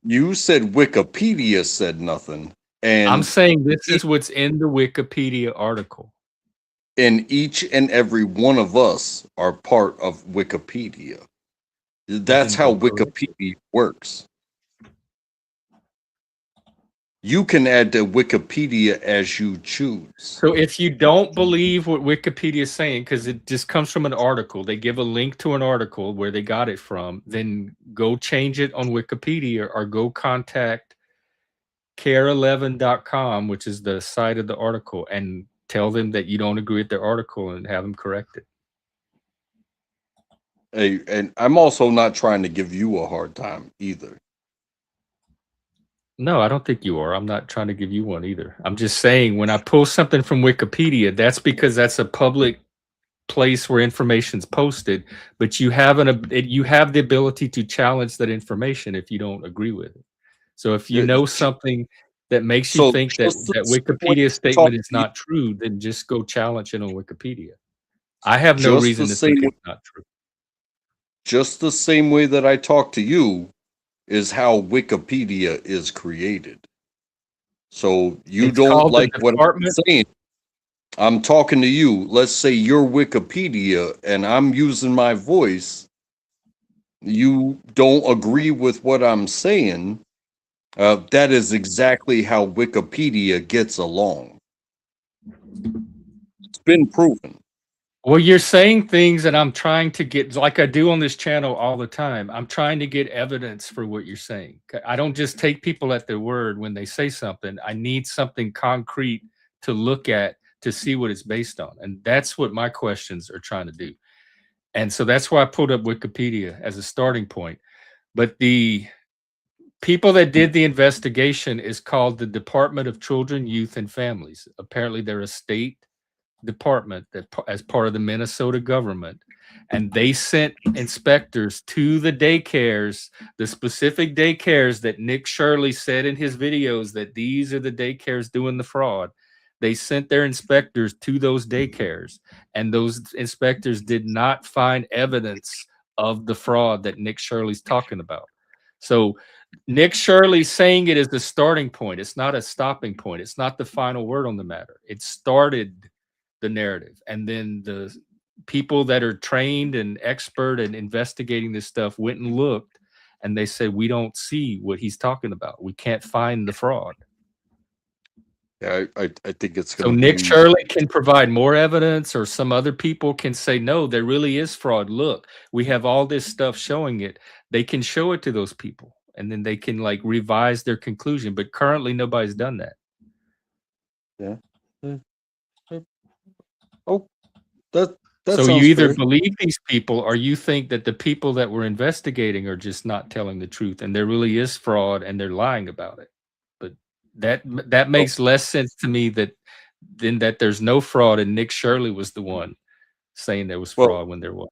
You said Wikipedia said nothing. And I'm saying this is what's in the Wikipedia article. And each and every one of us are part of Wikipedia. That's how Wikipedia works. You can add to Wikipedia as you choose. So if you don't believe what Wikipedia is saying, because it just comes from an article, they give a link to an article where they got it from, then go change it on Wikipedia or go contact care11.com, which is the site of the article, and tell them that you don't agree with their article and have them correct it. Hey, and I'm also not trying to give you a hard time either. No, I don't think you are. I'm not trying to give you one either. I'm just saying when I pull something from Wikipedia, that's because that's a public place where information's posted, but you have the ability to challenge that information if you don't agree with it. So if you know something that makes you think that Wikipedia statement is not true, then just go challenge it on Wikipedia. I have no reason to think it's not true. just the same way that I talk to you is how Wikipedia is created. So you It's don't called the like what I'm Department. saying. I'm talking to you. Let's say you're Wikipedia and I'm using my voice. You don't agree with what I'm saying. That is exactly how Wikipedia gets along. It's been proven. Well, you're saying things that I'm trying to get, like I do on this channel all the time. I'm trying to get evidence for what you're saying. I don't just take people at their word when they say something. I need something concrete to look at to see what it's based on. And that's what my questions are trying to do. And so that's why I pulled up Wikipedia as a starting point. But the people that did the investigation is called the Department of Children, Youth, and Families. Apparently, they're a state department that as part of the Minnesota government, and they sent inspectors to the daycares, the specific daycares that Nick Shirley said in his videos that these are the daycares doing the fraud. They sent their inspectors to those daycares, and those inspectors did not find evidence of the fraud that Nick Shirley's talking about. So Nick Shirley saying it is the starting point. It's not a stopping point. It's not the final word on the matter. It started the narrative, and then the people that are trained and expert in investigating this stuff went and looked, and they said, we don't see what he's talking about. We can't find the fraud. Yeah, I think it's So going to Nick be. Shirley can provide more evidence, or some other people can say, no, there really is fraud. Look, we have all this stuff showing it. They can show it to those people, and then they can like revise their conclusion. But currently, nobody's done that. Yeah. Oh, that So you sounds either fair. believe these people, or you think that the people that we're investigating are just not telling the truth, and there really is fraud and they're lying about it. But that Oh, makes less sense to me than that there's no fraud and Nick Shirley was the one saying there was well, fraud when there was.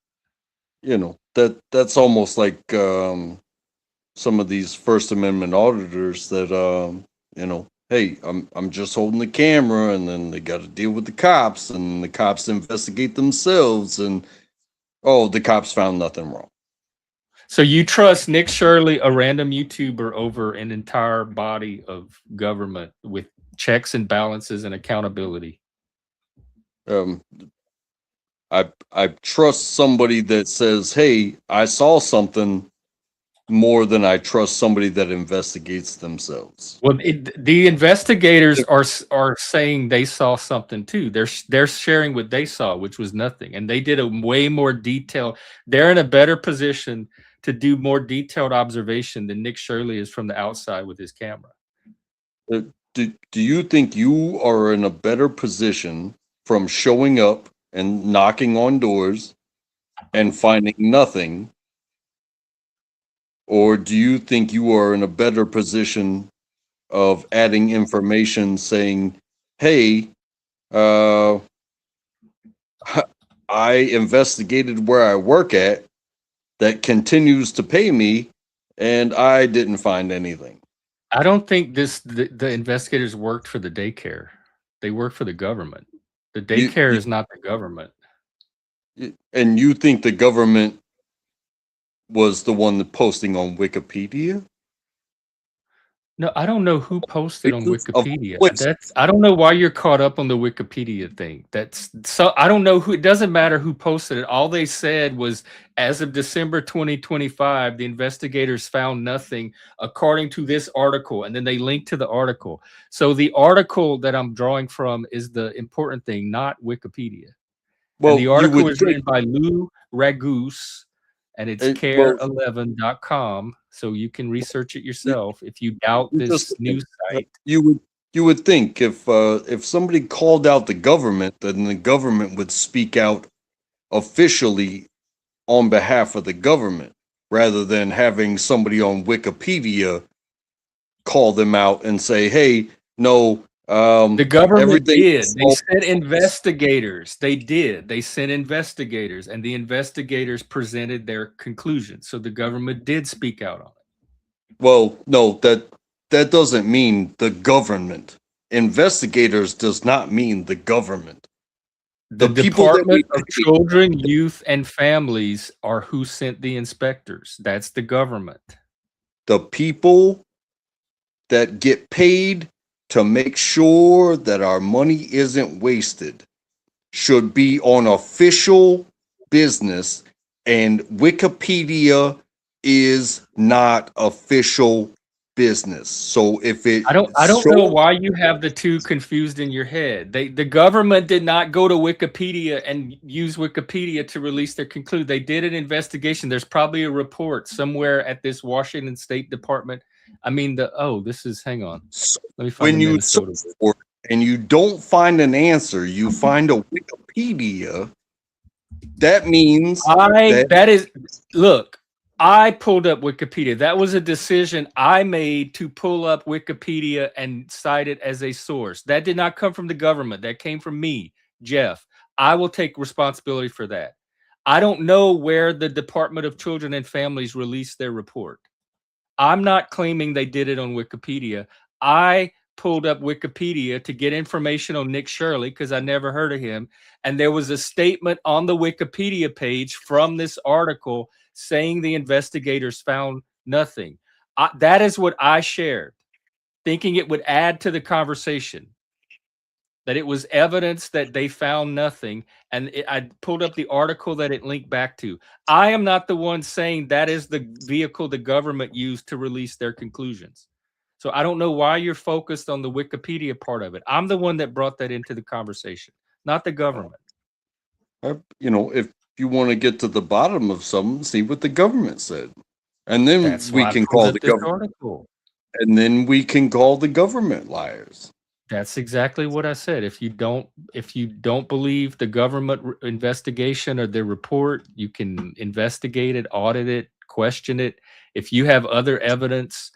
that's almost like some of these First Amendment auditors that hey, I'm just holding the camera, and then they got to deal with the cops, and the cops investigate themselves, and oh, the cops found nothing wrong. So you trust Nick Shirley, a random YouTuber, over an entire body of government with checks and balances and accountability? Um, I trust somebody that says, "Hey, I saw something," more than I trust somebody that investigates themselves. Well, the investigators are saying they saw something too. They're sharing what they saw, which was nothing, and they did a way more detailed. They're in a better position to do more detailed observation than Nick Shirley is from the outside with his camera. Do you think you are in a better position from showing up and knocking on doors and finding nothing, or do you think you are in a better position of adding information saying, "Hey, uh, I investigated where I work at that continues to pay me, and I didn't find anything." I don't think the investigators worked for the daycare. They work for the government. The You, daycare you, is not the government. and you think the government was the one that posting on Wikipedia? No, I don't know who posted on Basis of Wikipedia. which, I don't know why you're caught up on the Wikipedia thing. That's so I don't know who. It doesn't matter who posted it. All they said was, as of December 2025, the investigators found nothing according to this article, and then they linked to the article. So the article that I'm drawing from is the important thing, not Wikipedia. And the well, you article would is think, written by Lou Ragoose, and it's well, care11.com. So you can research it yourself if you doubt you just this news site. you would think if somebody called out the government, then the government would speak out officially on behalf of the government, rather than having somebody on Wikipedia call them out and say, "Hey, no, The government everything did. is They all sent false." investigators. They did. They sent investigators, and the investigators presented their conclusions. So the government did speak out on it. Well, no, that doesn't mean the government. Investigators does not mean the government. The people that Department we of Children, Youth, and Families are who sent the inspectors. That's the government. the people that get paid to make sure that our money isn't wasted should be on official business, and Wikipedia is not official business. So if it I don't know why you have the two confused in your head. The government did not go to Wikipedia and use Wikipedia to release their conclude. They did an investigation. There's probably a report somewhere at this Washington State Department. I mean, hang on. Let me find when the you Minnesota. search for it and you don't find an answer, you find a Wikipedia. That means Look, I pulled up Wikipedia. That was a decision I made to pull up Wikipedia and cite it as a source. That did not come from the government. That came from me, Jeff. I will take responsibility for that. I don't know where the Department of Children and Families released their report. I'm not claiming they did it on Wikipedia. I pulled up Wikipedia to get information on Nick Shirley because I never heard of him. And there was a statement on the Wikipedia page from this article saying the investigators found nothing. That is what I shared, thinking it would add to the conversation, that it was evidence that they found nothing. And I pulled up the article that it linked back to. I am not the one saying that is the vehicle the government used to release their conclusions. So I don't know why you're focused on the Wikipedia part of it. I'm the one that brought that into the conversation, not the government. If you want to get to the bottom of something, see what the government said, and then That's we why I can pulled call up the this government. article. And then we can call the government liars. That's exactly what I said. If you don't believe the government investigation or their report, you can investigate it, audit it, question it. If you have other evidence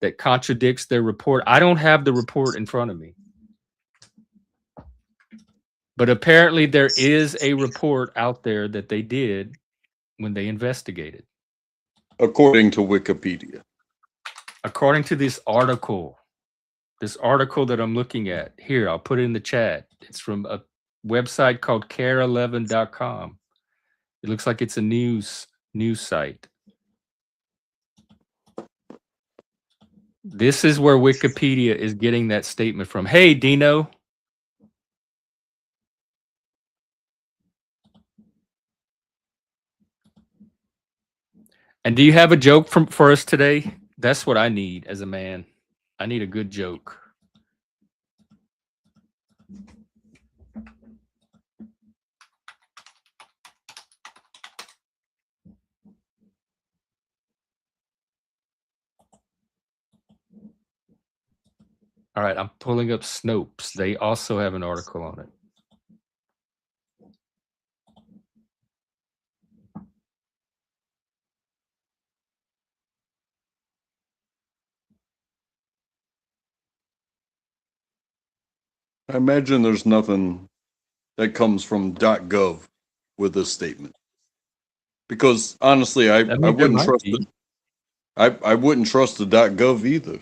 that contradicts their report, I don't have the report in front of me. But apparently there is a report out there that they did when they investigated. According to Wikipedia. According to this article that I'm looking at here, I'll put it in the chat. It's from a website called care11.com. It looks like it's a news site. This is where Wikipedia is getting that statement from. Hey, Dino. And do you have a joke for us today? That's what I need as a man. I need a good joke. All right, I'm pulling up Snopes. They also have an article on it. I imagine there's nothing that comes from .gov with this statement. Because honestly, I wouldn't trust it. I wouldn't trust the .gov either.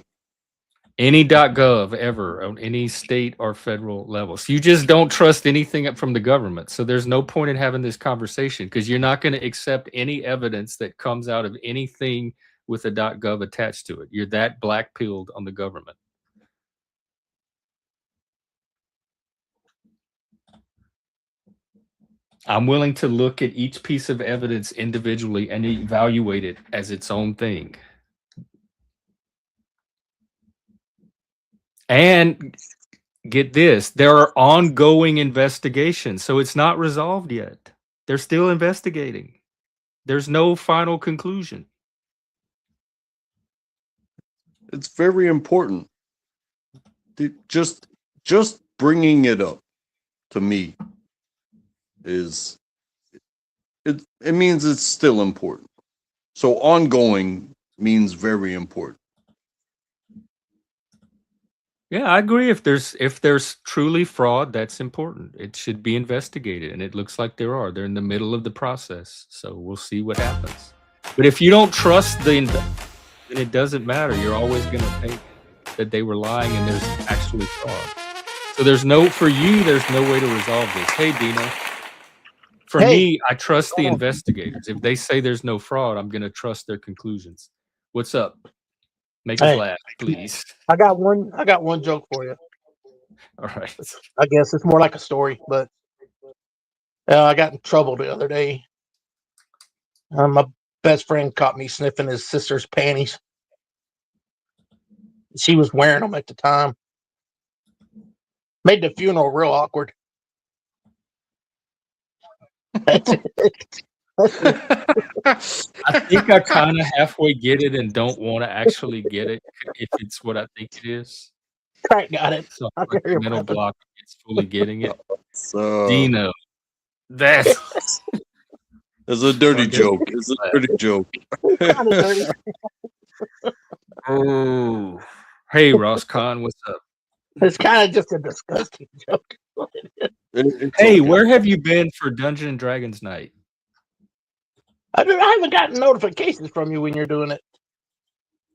Any .gov ever on any state or federal level. So you just don't trust anything from the government. So there's no point in having this conversation because you're not going to accept any evidence that comes out of anything with a .gov attached to it. You're that black-pilled on the government. I'm willing to look at each piece of evidence individually and evaluate it as its own thing. And get this, there are ongoing investigations, so it's not resolved yet. They're still investigating. There's no final conclusion. It's very important. Just bringing it up to me is it means it's still important. So ongoing means very important. Yeah, I agree. If there's truly fraud, that's important. It should be investigated, and it looks like there are. They're in the middle of the process, so we'll see what happens. But if you don't trust then it doesn't matter. You're always going to think that they were lying and there's actually fraud. So there's no way to resolve this. Hey, Dino. For Hey. me, I trust the investigators. If they say there's no fraud, I'm going to trust their conclusions. What's up? Make us Hey. laugh, please. I got one joke for you. All right. I guess it's more like a story, but I got in trouble the other day. My best friend caught me sniffing his sister's panties. She was wearing them at the time. Made the funeral real awkward. That's it. I think I kind of halfway get it and don't want to actually get it if it's what I think it is. Crack got it. So I like can hear the mental laughing. block gets fully getting it. So Dino, that's it's a dirty I guess- joke. It's a dirty joke. Kind of dirty. oh. Hey, Ross Khan, what's up? It's kind of just a disgusting joke. It's Hey, okay. where have you been for Dungeons and Dragons night? I haven't gotten notifications from you when you're doing it.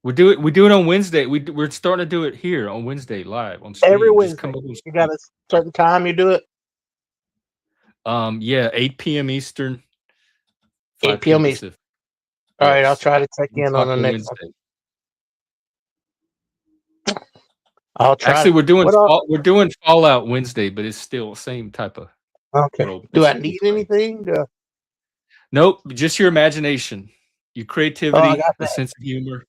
We do it on Wednesday. We're starting to do it here on Wednesday live on stream. Every Just Wednesday. come over and You got a certain time you do it? yeah, 8 p.m. Eastern. 8 p.m. Eastern. All right, I'll try to check in on the next one. I'll try. Actually, we're doing What we're doing Fallout Wednesday, but it's still same type of. Okay. world. Do I It's need cool. anything? Nope, just your imagination, your creativity, got the that. sense of humor.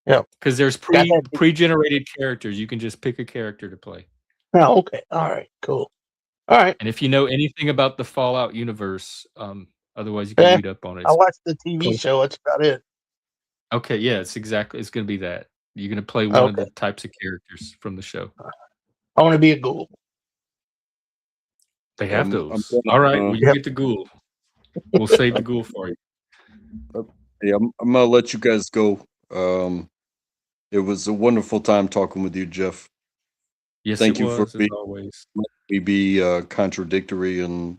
Yep. Because there's Got that. pre-generated characters. You can just pick a character to play. Oh, okay. All right. Cool. All right. And if you know anything about the Fallout universe, otherwise you can read up on it. I watched the TV Cool. show. That's about it. Okay, yeah, it's going to be that. You're going to play one of the types of characters from the show. I want to be a ghoul. They have those. gonna, All right, well, you Yep. get the ghoul. We'll save the ghoul for you. Yeah, I'm gonna let you guys go. It was a wonderful time talking with you, Jeff. Yes, Thank it you was, for as being always. we be contradictory and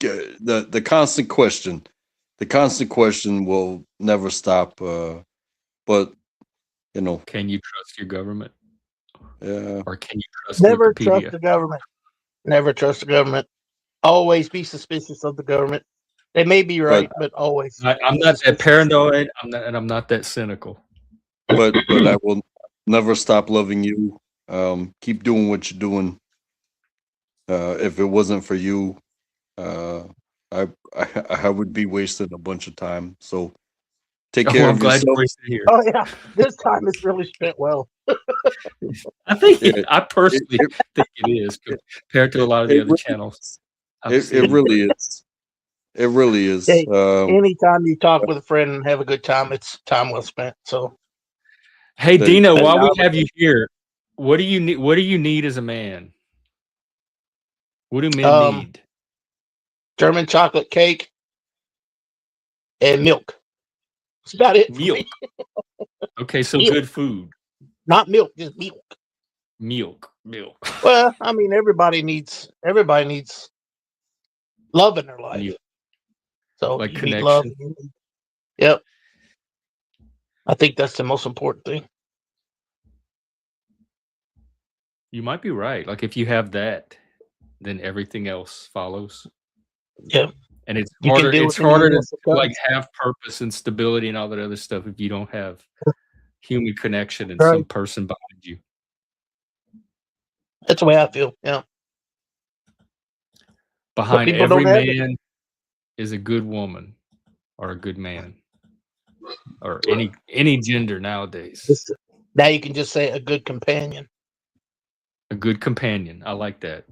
the constant question. The constant question will never stop. But Can you trust your government? yeah. Or can you trust Never Wikipedia? trust the government. Never trust the government. Always be suspicious of the government. They may be right, but always. I'm not that paranoid. I'm not that cynical. But I will never stop loving you. Keep doing what you're doing. If it wasn't for you, I would be wasting a bunch of time. So take care I'm of glad yourself. you're here. Oh yeah, this time it's really spent well. I think I personally think it is compared to a lot of the other channels. It really is. It really is. Hey, anytime you talk with a friend and have a good time, it's time well spent. So, hey, Dino, while we have you here, what do you need? What do you need as a man? What do men need? German chocolate cake and milk. That's about it. Milk. Okay, so Milk. good food. Not milk, just milk. Milk. Well, I mean, everybody needs love in their life. Milk. So Like you need love. connection. Yep. I think that's the most important thing. You might be right. Like if you have that, then everything else follows. Yeah. And it's You can harder. deal It's with anything harder else to that like comes. have purpose and stability and all that other stuff if you don't have human connection and Right. some person behind you. That's the way I feel. Yeah. Behind people every don't have it. man is a good woman or a good man or any gender nowadays. Now you can just say a good companion. A good companion. I like that.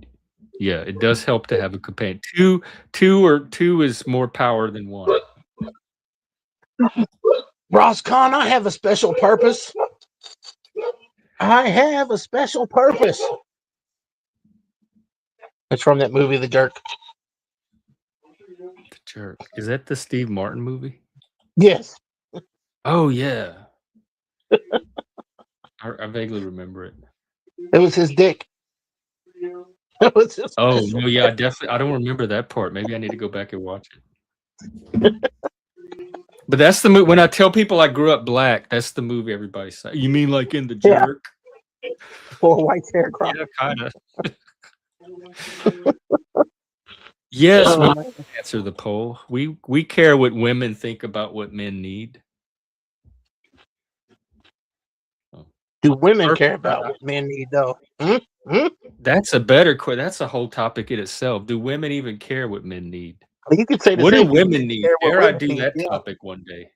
Yeah, it does help to have a companion. Two is more power than one. Ross Khan, I have a special purpose. I have a special purpose. It's from that movie, The Jerk. The Jerk. Is that the Steve Martin movie? Yes. Oh yeah. I vaguely remember it. It was his dick. It was his Oh special no, yeah, I don't remember that part. Maybe I need to go back and watch it. But that's the movie. When I tell people I grew up black, that's the movie everybody says. You mean like in The Yeah. Jerk? Poor white hair crop. Yeah, kind of. Yes, Oh, women man. answer the poll. We care what women think about what men need. Oh. Do women care Perfect. about what men need, though? Hmm? Hmm? That's a better question. That's a whole topic in itself. Do women even care what men need? You could say the What do same thing. women Men need? care what Dare I women do need. that Yeah. topic one day?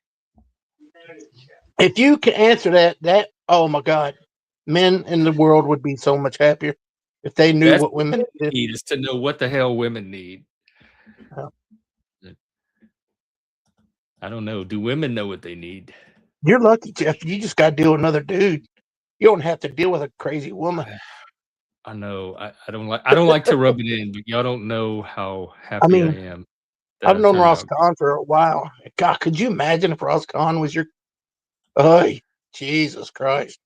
If you can answer that, oh my God, men in the world would be so much happier if they knew That's what women needed. need is to know what the hell women need. Yeah. I don't know. Do women know what they need? You're lucky, Jeff. You just got to deal with another dude. You don't have to deal with a crazy woman. I know. I don't like to rub it in, but y'all don't know how I happy I mean, am that I've I known turned Ross out. Kahn for a while. God, could you imagine if Ross Kahn was your? Oh, Jesus Christ!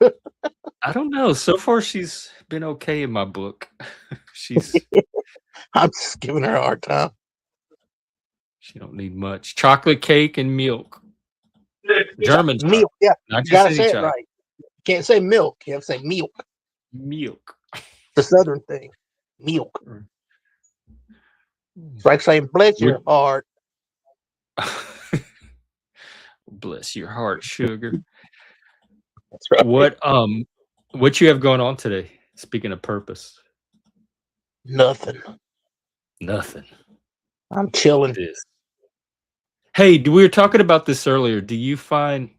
I don't know. So far, she's been okay in my book. She's I'm just giving her a hard time. she don't need much. Chocolate cake and milk. German chocolate, Milk, yeah. not You just gotta any say it chocolate. right. You can't say milk. You have to say milk. Milk. The Southern thing. Milk. Mm. It's like saying bless your What- heart. Bless your heart, sugar. That's right. What you have going on today? Speaking of purpose. Nothing. Nothing. I'm chilling. This. Hey, we were talking about this earlier. Do you find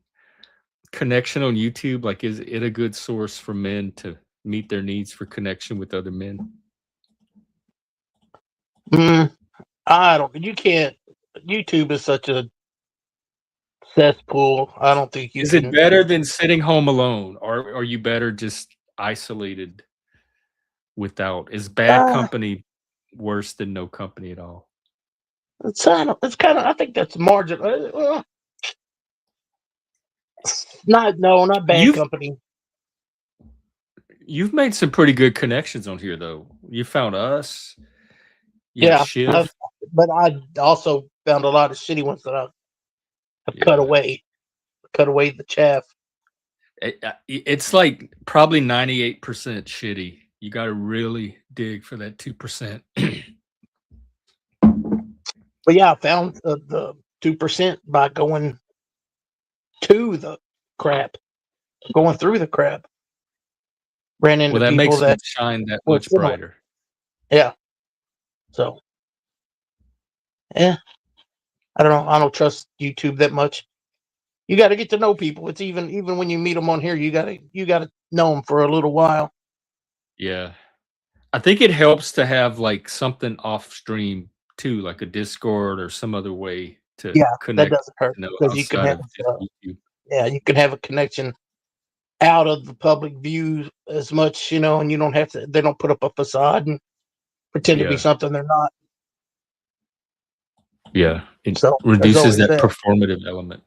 connection on YouTube, like, is it a good source for men to meet their needs for connection with other men? I don't. You can't. YouTube is such a cesspool. I don't think you Is it can. better than sitting home alone, or are you better just isolated without? Is bad company worse than no company at all? It's kind of. I think that's marginal. Not bad You've company. you've made some pretty good connections on here, though. You found us. You have Yeah, Shiv. but I also found a lot of shitty ones that I've Yeah. cut away the chaff. It's like probably 98% shitty. You got to really dig for that 2%. But yeah, I found the 2% by going to the crap, going through the crap. Ran into Well, that people makes them that shine that were much similar. brighter. Yeah. So, yeah, I don't know. I don't trust YouTube that much. You got to get to know people. It's even when you meet them on here, you gotta know them for a little while. Yeah. I think it helps to have like something off stream too, like a Discord or some other way to Yeah, that connect, doesn't hurt because you can outside have of just YouTube. you can have a connection out of the public view as much, and you don't have to. They don't put up a facade and pretend to be Yeah. something they're not. Yeah. It So there's reduces always that that. performative element.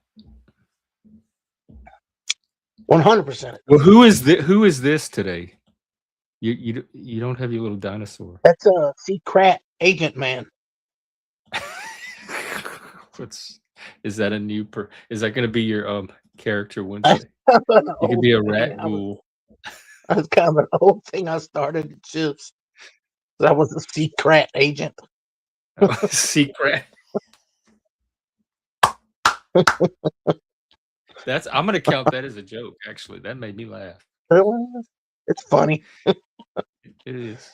100%. Well, who is this today? You don't have your little dinosaur. That's a secret agent man. Is that a new is that going to be your character I Wednesday? You could be a rat ghoul. That's kind of an old thing I started at Chips. That was a secret agent. Secret. I'm gonna count that as a joke, actually. That made me laugh. It's funny. It is.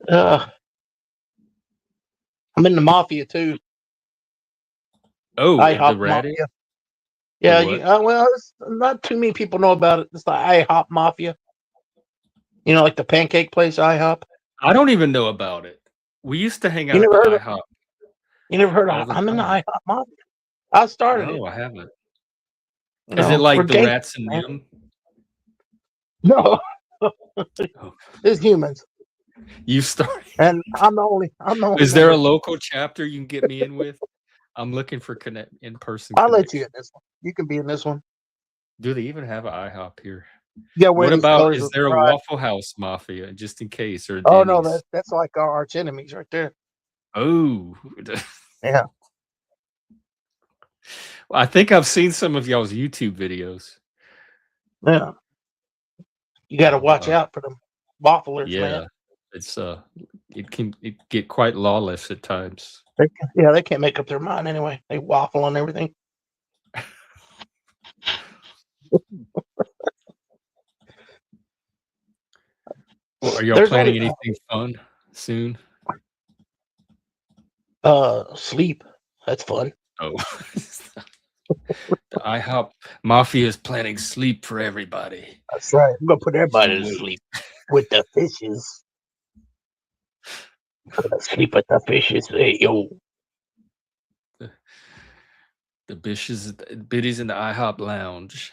I'm in the mafia too. Oh, the IHOP rat. mafia. Yeah, what? well, not too many people know about it. It's the IHOP mafia. Like the pancake place, IHOP. I don't even know about it. We used to hang You out never at heard of? IHOP. You never heard all of? the I'm in the time. IHOP mafia. I started it. No, I haven't. You Is know, it like we're the gangsters, rats and man. them? No, Oh, it's humans, you started. and I'm the only. Is there a member. local chapter you can get me in with? I'm looking for in-person I'll let you connection. in this one. You can be in this one. Do they even have an IHOP here? You gotta wear What these about, colors is with there a pride. Waffle House Mafia, just in case, or a Oh no, Denny's? that's like our arch enemies right there. Oh. Yeah. I think I've seen some of y'all's YouTube videos. Yeah. You got to watch out for them wafflers, Yeah. man. It's it can get quite lawless at times. They can't make up their mind anyway. They waffle on everything. Well, are y'all There's planning only anything fun soon? sleep. That's fun. Oh, the IHOP Mafia is planning sleep for everybody. That's right. I'm gonna put everybody to sleep with the fishes. Gonna sleep with the fishes. Hey yo. The biddies in the IHOP lounge.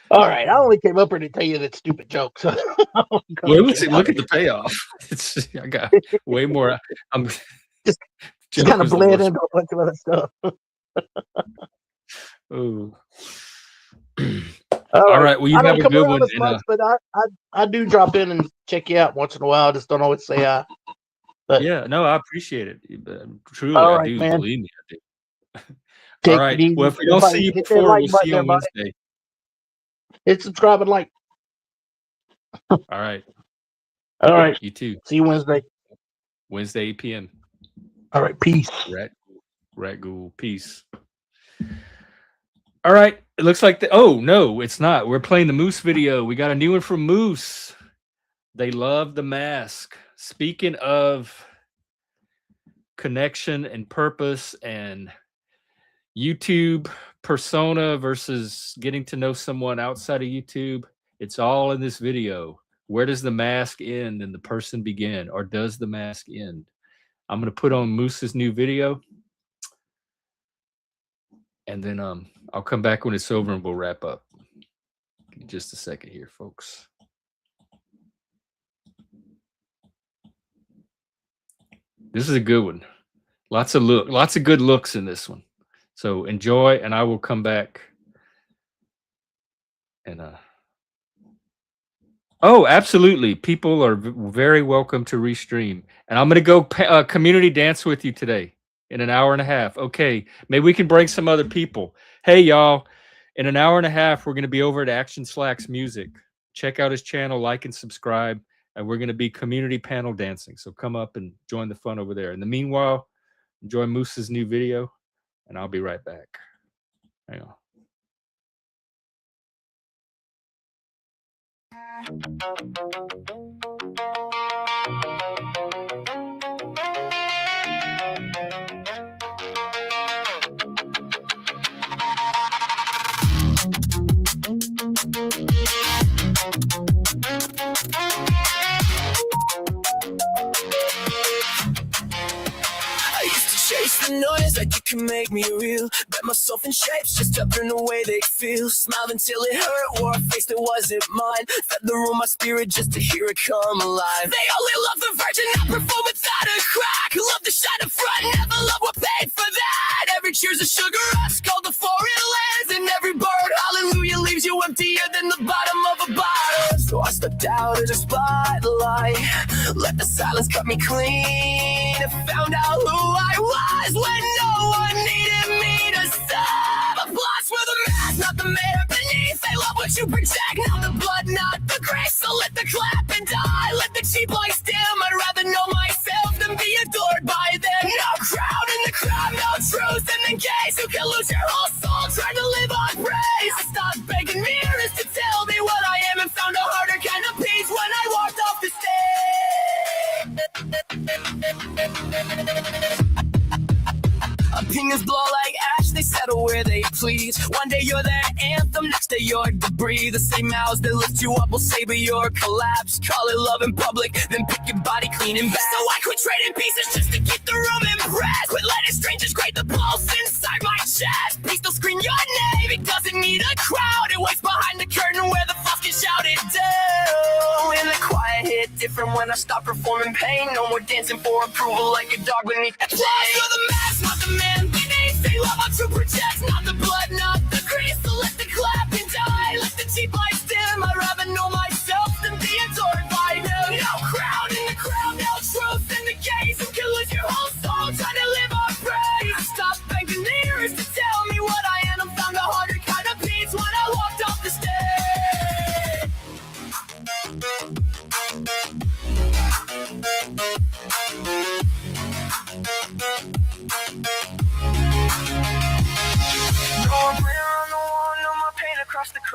All right, I only came up here to tell you that stupid joke. So Well, look at the payoff. I got way more. I'm just kind of blend into a bunch of other stuff. Oh. All right. Well, you have a good one. Much, but I do drop in and check you out once in a while. I just don't always say hi. But yeah, no, I appreciate it. Truly, all I right, do. man. Believe me, I do. Take all right. it easy. Well, if we don't see you before, we'll see you on Wednesday. Hit subscribe and like. All right. All right. You too. See you Wednesday. Wednesday, 8 p.m. All right. Peace. Rat Ghoul. Peace. All right. It looks like oh, no, it's not. We're playing the Moose video. We got a new one from Moose. They love the mask. Speaking of connection and purpose and YouTube persona versus getting to know someone outside of YouTube, it's all in this video. Where does the mask end and the person begin, or does the mask end? I'm going to put on Moose's new video, and then I'll come back when it's over and we'll wrap up. Give me just a second here, folks. This is a good one. Lots of good looks in this one. So enjoy, and I will come back. And oh, absolutely. People are very welcome to restream. And I'm going to go community dance with you today in an hour and a half. Okay, maybe we can bring some other people. Hey, y'all, in an hour and a half, we're going to be over at Action Slacks Music. Check out his channel, like and subscribe, and we're going to be community panel dancing. So come up and join the fun over there. In the meanwhile, enjoy Moose's new video, and I'll be right back. Hang on. Chase the noise like it can make me real. Bet myself in shapes just to turn the way they feel. Smiled until it hurt, wore a face that wasn't mine. Fed the room my spirit just to hear it come alive. They only love the virgin, I perform without a crack. Love to shine in front, never love what paid for that. Every cheer's a sugar rush, called the foreign lands. And every bird, hallelujah, leaves you emptier than the bottom of a bottle. So I stepped out of the spotlight, let the silence cut me clean, and found out who I was when no one needed me to stop. Applause for the mask, not the man beneath. They love what you project, not the blood, not the grace. So let the clap and die, let the cheap lights dim. I'd rather know myself than be adored by them. No crowd in the crowd, no truth in the gaze. You can lose your whole soul trying to live on praise. I stopped begging mirrors to tell me what I am, and found a harder kind of peace when I walked off the stage. Opinions blow like ash, they settle where they please. One day you're their anthem, next day you're debris. The same mouths that lift you up will savor your collapse. Call it love in public, then pick your body clean and back. So I quit trading pieces just to keep the room impressed. Quit letting strangers grate the pulse inside my chest. Please don't scream your name, it doesn't need a crowd. It waits behind the curtain where the fuss gets shouted down. And the quiet hit different when I stop performing pain. No more dancing for approval like a dog beneath a chain. You're the mask, not the man beneath. They love how to protect, not the blood, not the grease. So let the clap and die, let the cheap lights dim. I'd rather know myself than be adored by them. No crowd in the crowd, no truth in the gaze. You can lose your whole soul trying to live on praise. I stopped begging the ears to tell me what I am, and found a harder kind of peace when I walked off the stage.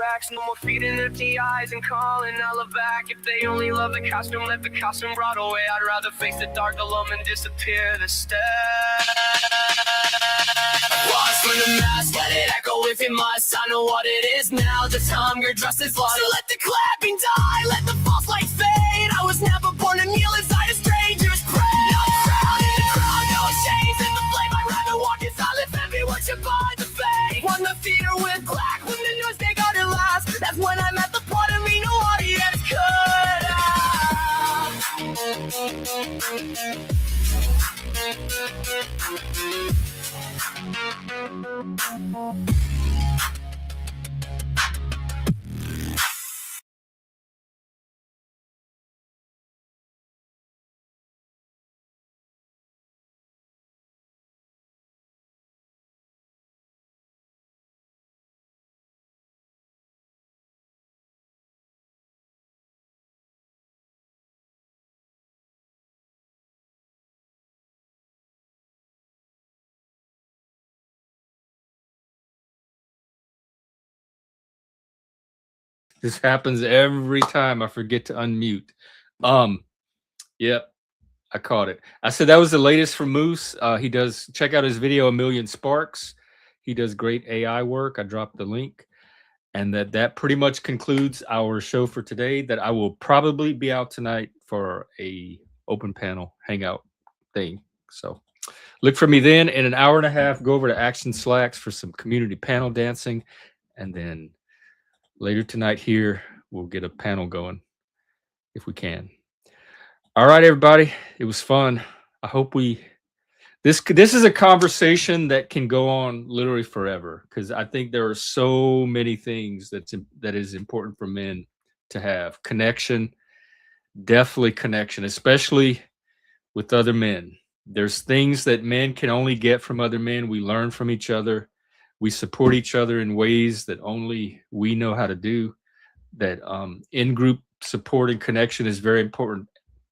cracks. No more feeding empty eyes and calling Allah back. If they only love the costume, let the costume rot away. I'd rather face the dark alone than disappear the step. Pause for the mask, let it echo if you must. I know what it is now, the hunger dressed as lost. So let the clapping die, let the false light fade. I was never born to kneel inside a stranger's grave. No crown in the crowd, no chains in the flame. I'd rather walk in silence than be worshipped by the faith. When the theater went black, when the news they got it last, that's when I met the part of me no audience could This happens every time I forget to unmute. Yep, I caught it. I said that was the latest from Moose. He does, check out his video, A Million Sparks. He does great AI work. I dropped the link. And that pretty much concludes our show for today. That I will probably be out tonight for a open panel hangout thing. So look for me then. In an hour and a half, go over to Action Slacks for some community panel dancing. And then later tonight here, we'll get a panel going if we can. All right, everybody. It was fun. I hope this is a conversation that can go on literally forever, because I think there are so many things that is important for men to have. Connection, definitely connection, especially with other men. There's things that men can only get from other men. We learn from each other. We support each other in ways that only we know how to do. That in-group support and connection is very important.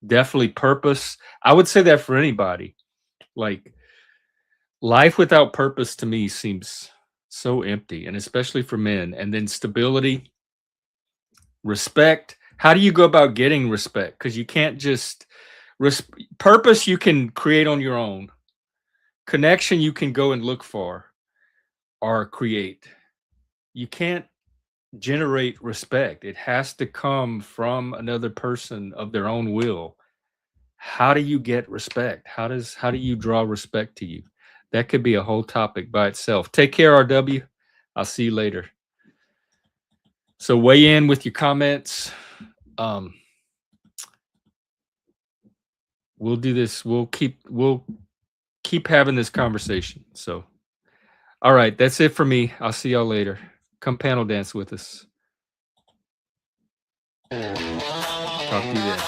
Definitely purpose. I would say that for anybody. Like, life without purpose to me seems so empty, and especially for men. And then stability, respect. How do you go about getting respect? Because you can't just purpose you can create on your own. Connection you can go and look for or create. You can't generate respect. It has to come from another person of their own will. How do you get respect? How do you draw respect to you? That could be a whole topic by itself. Take care, RW. I'll see you later. So weigh in with your comments. We'll do this. We'll keep having this conversation. So, all right, that's it for me. I'll see y'all later. Come panel dance with us. Talk to you then.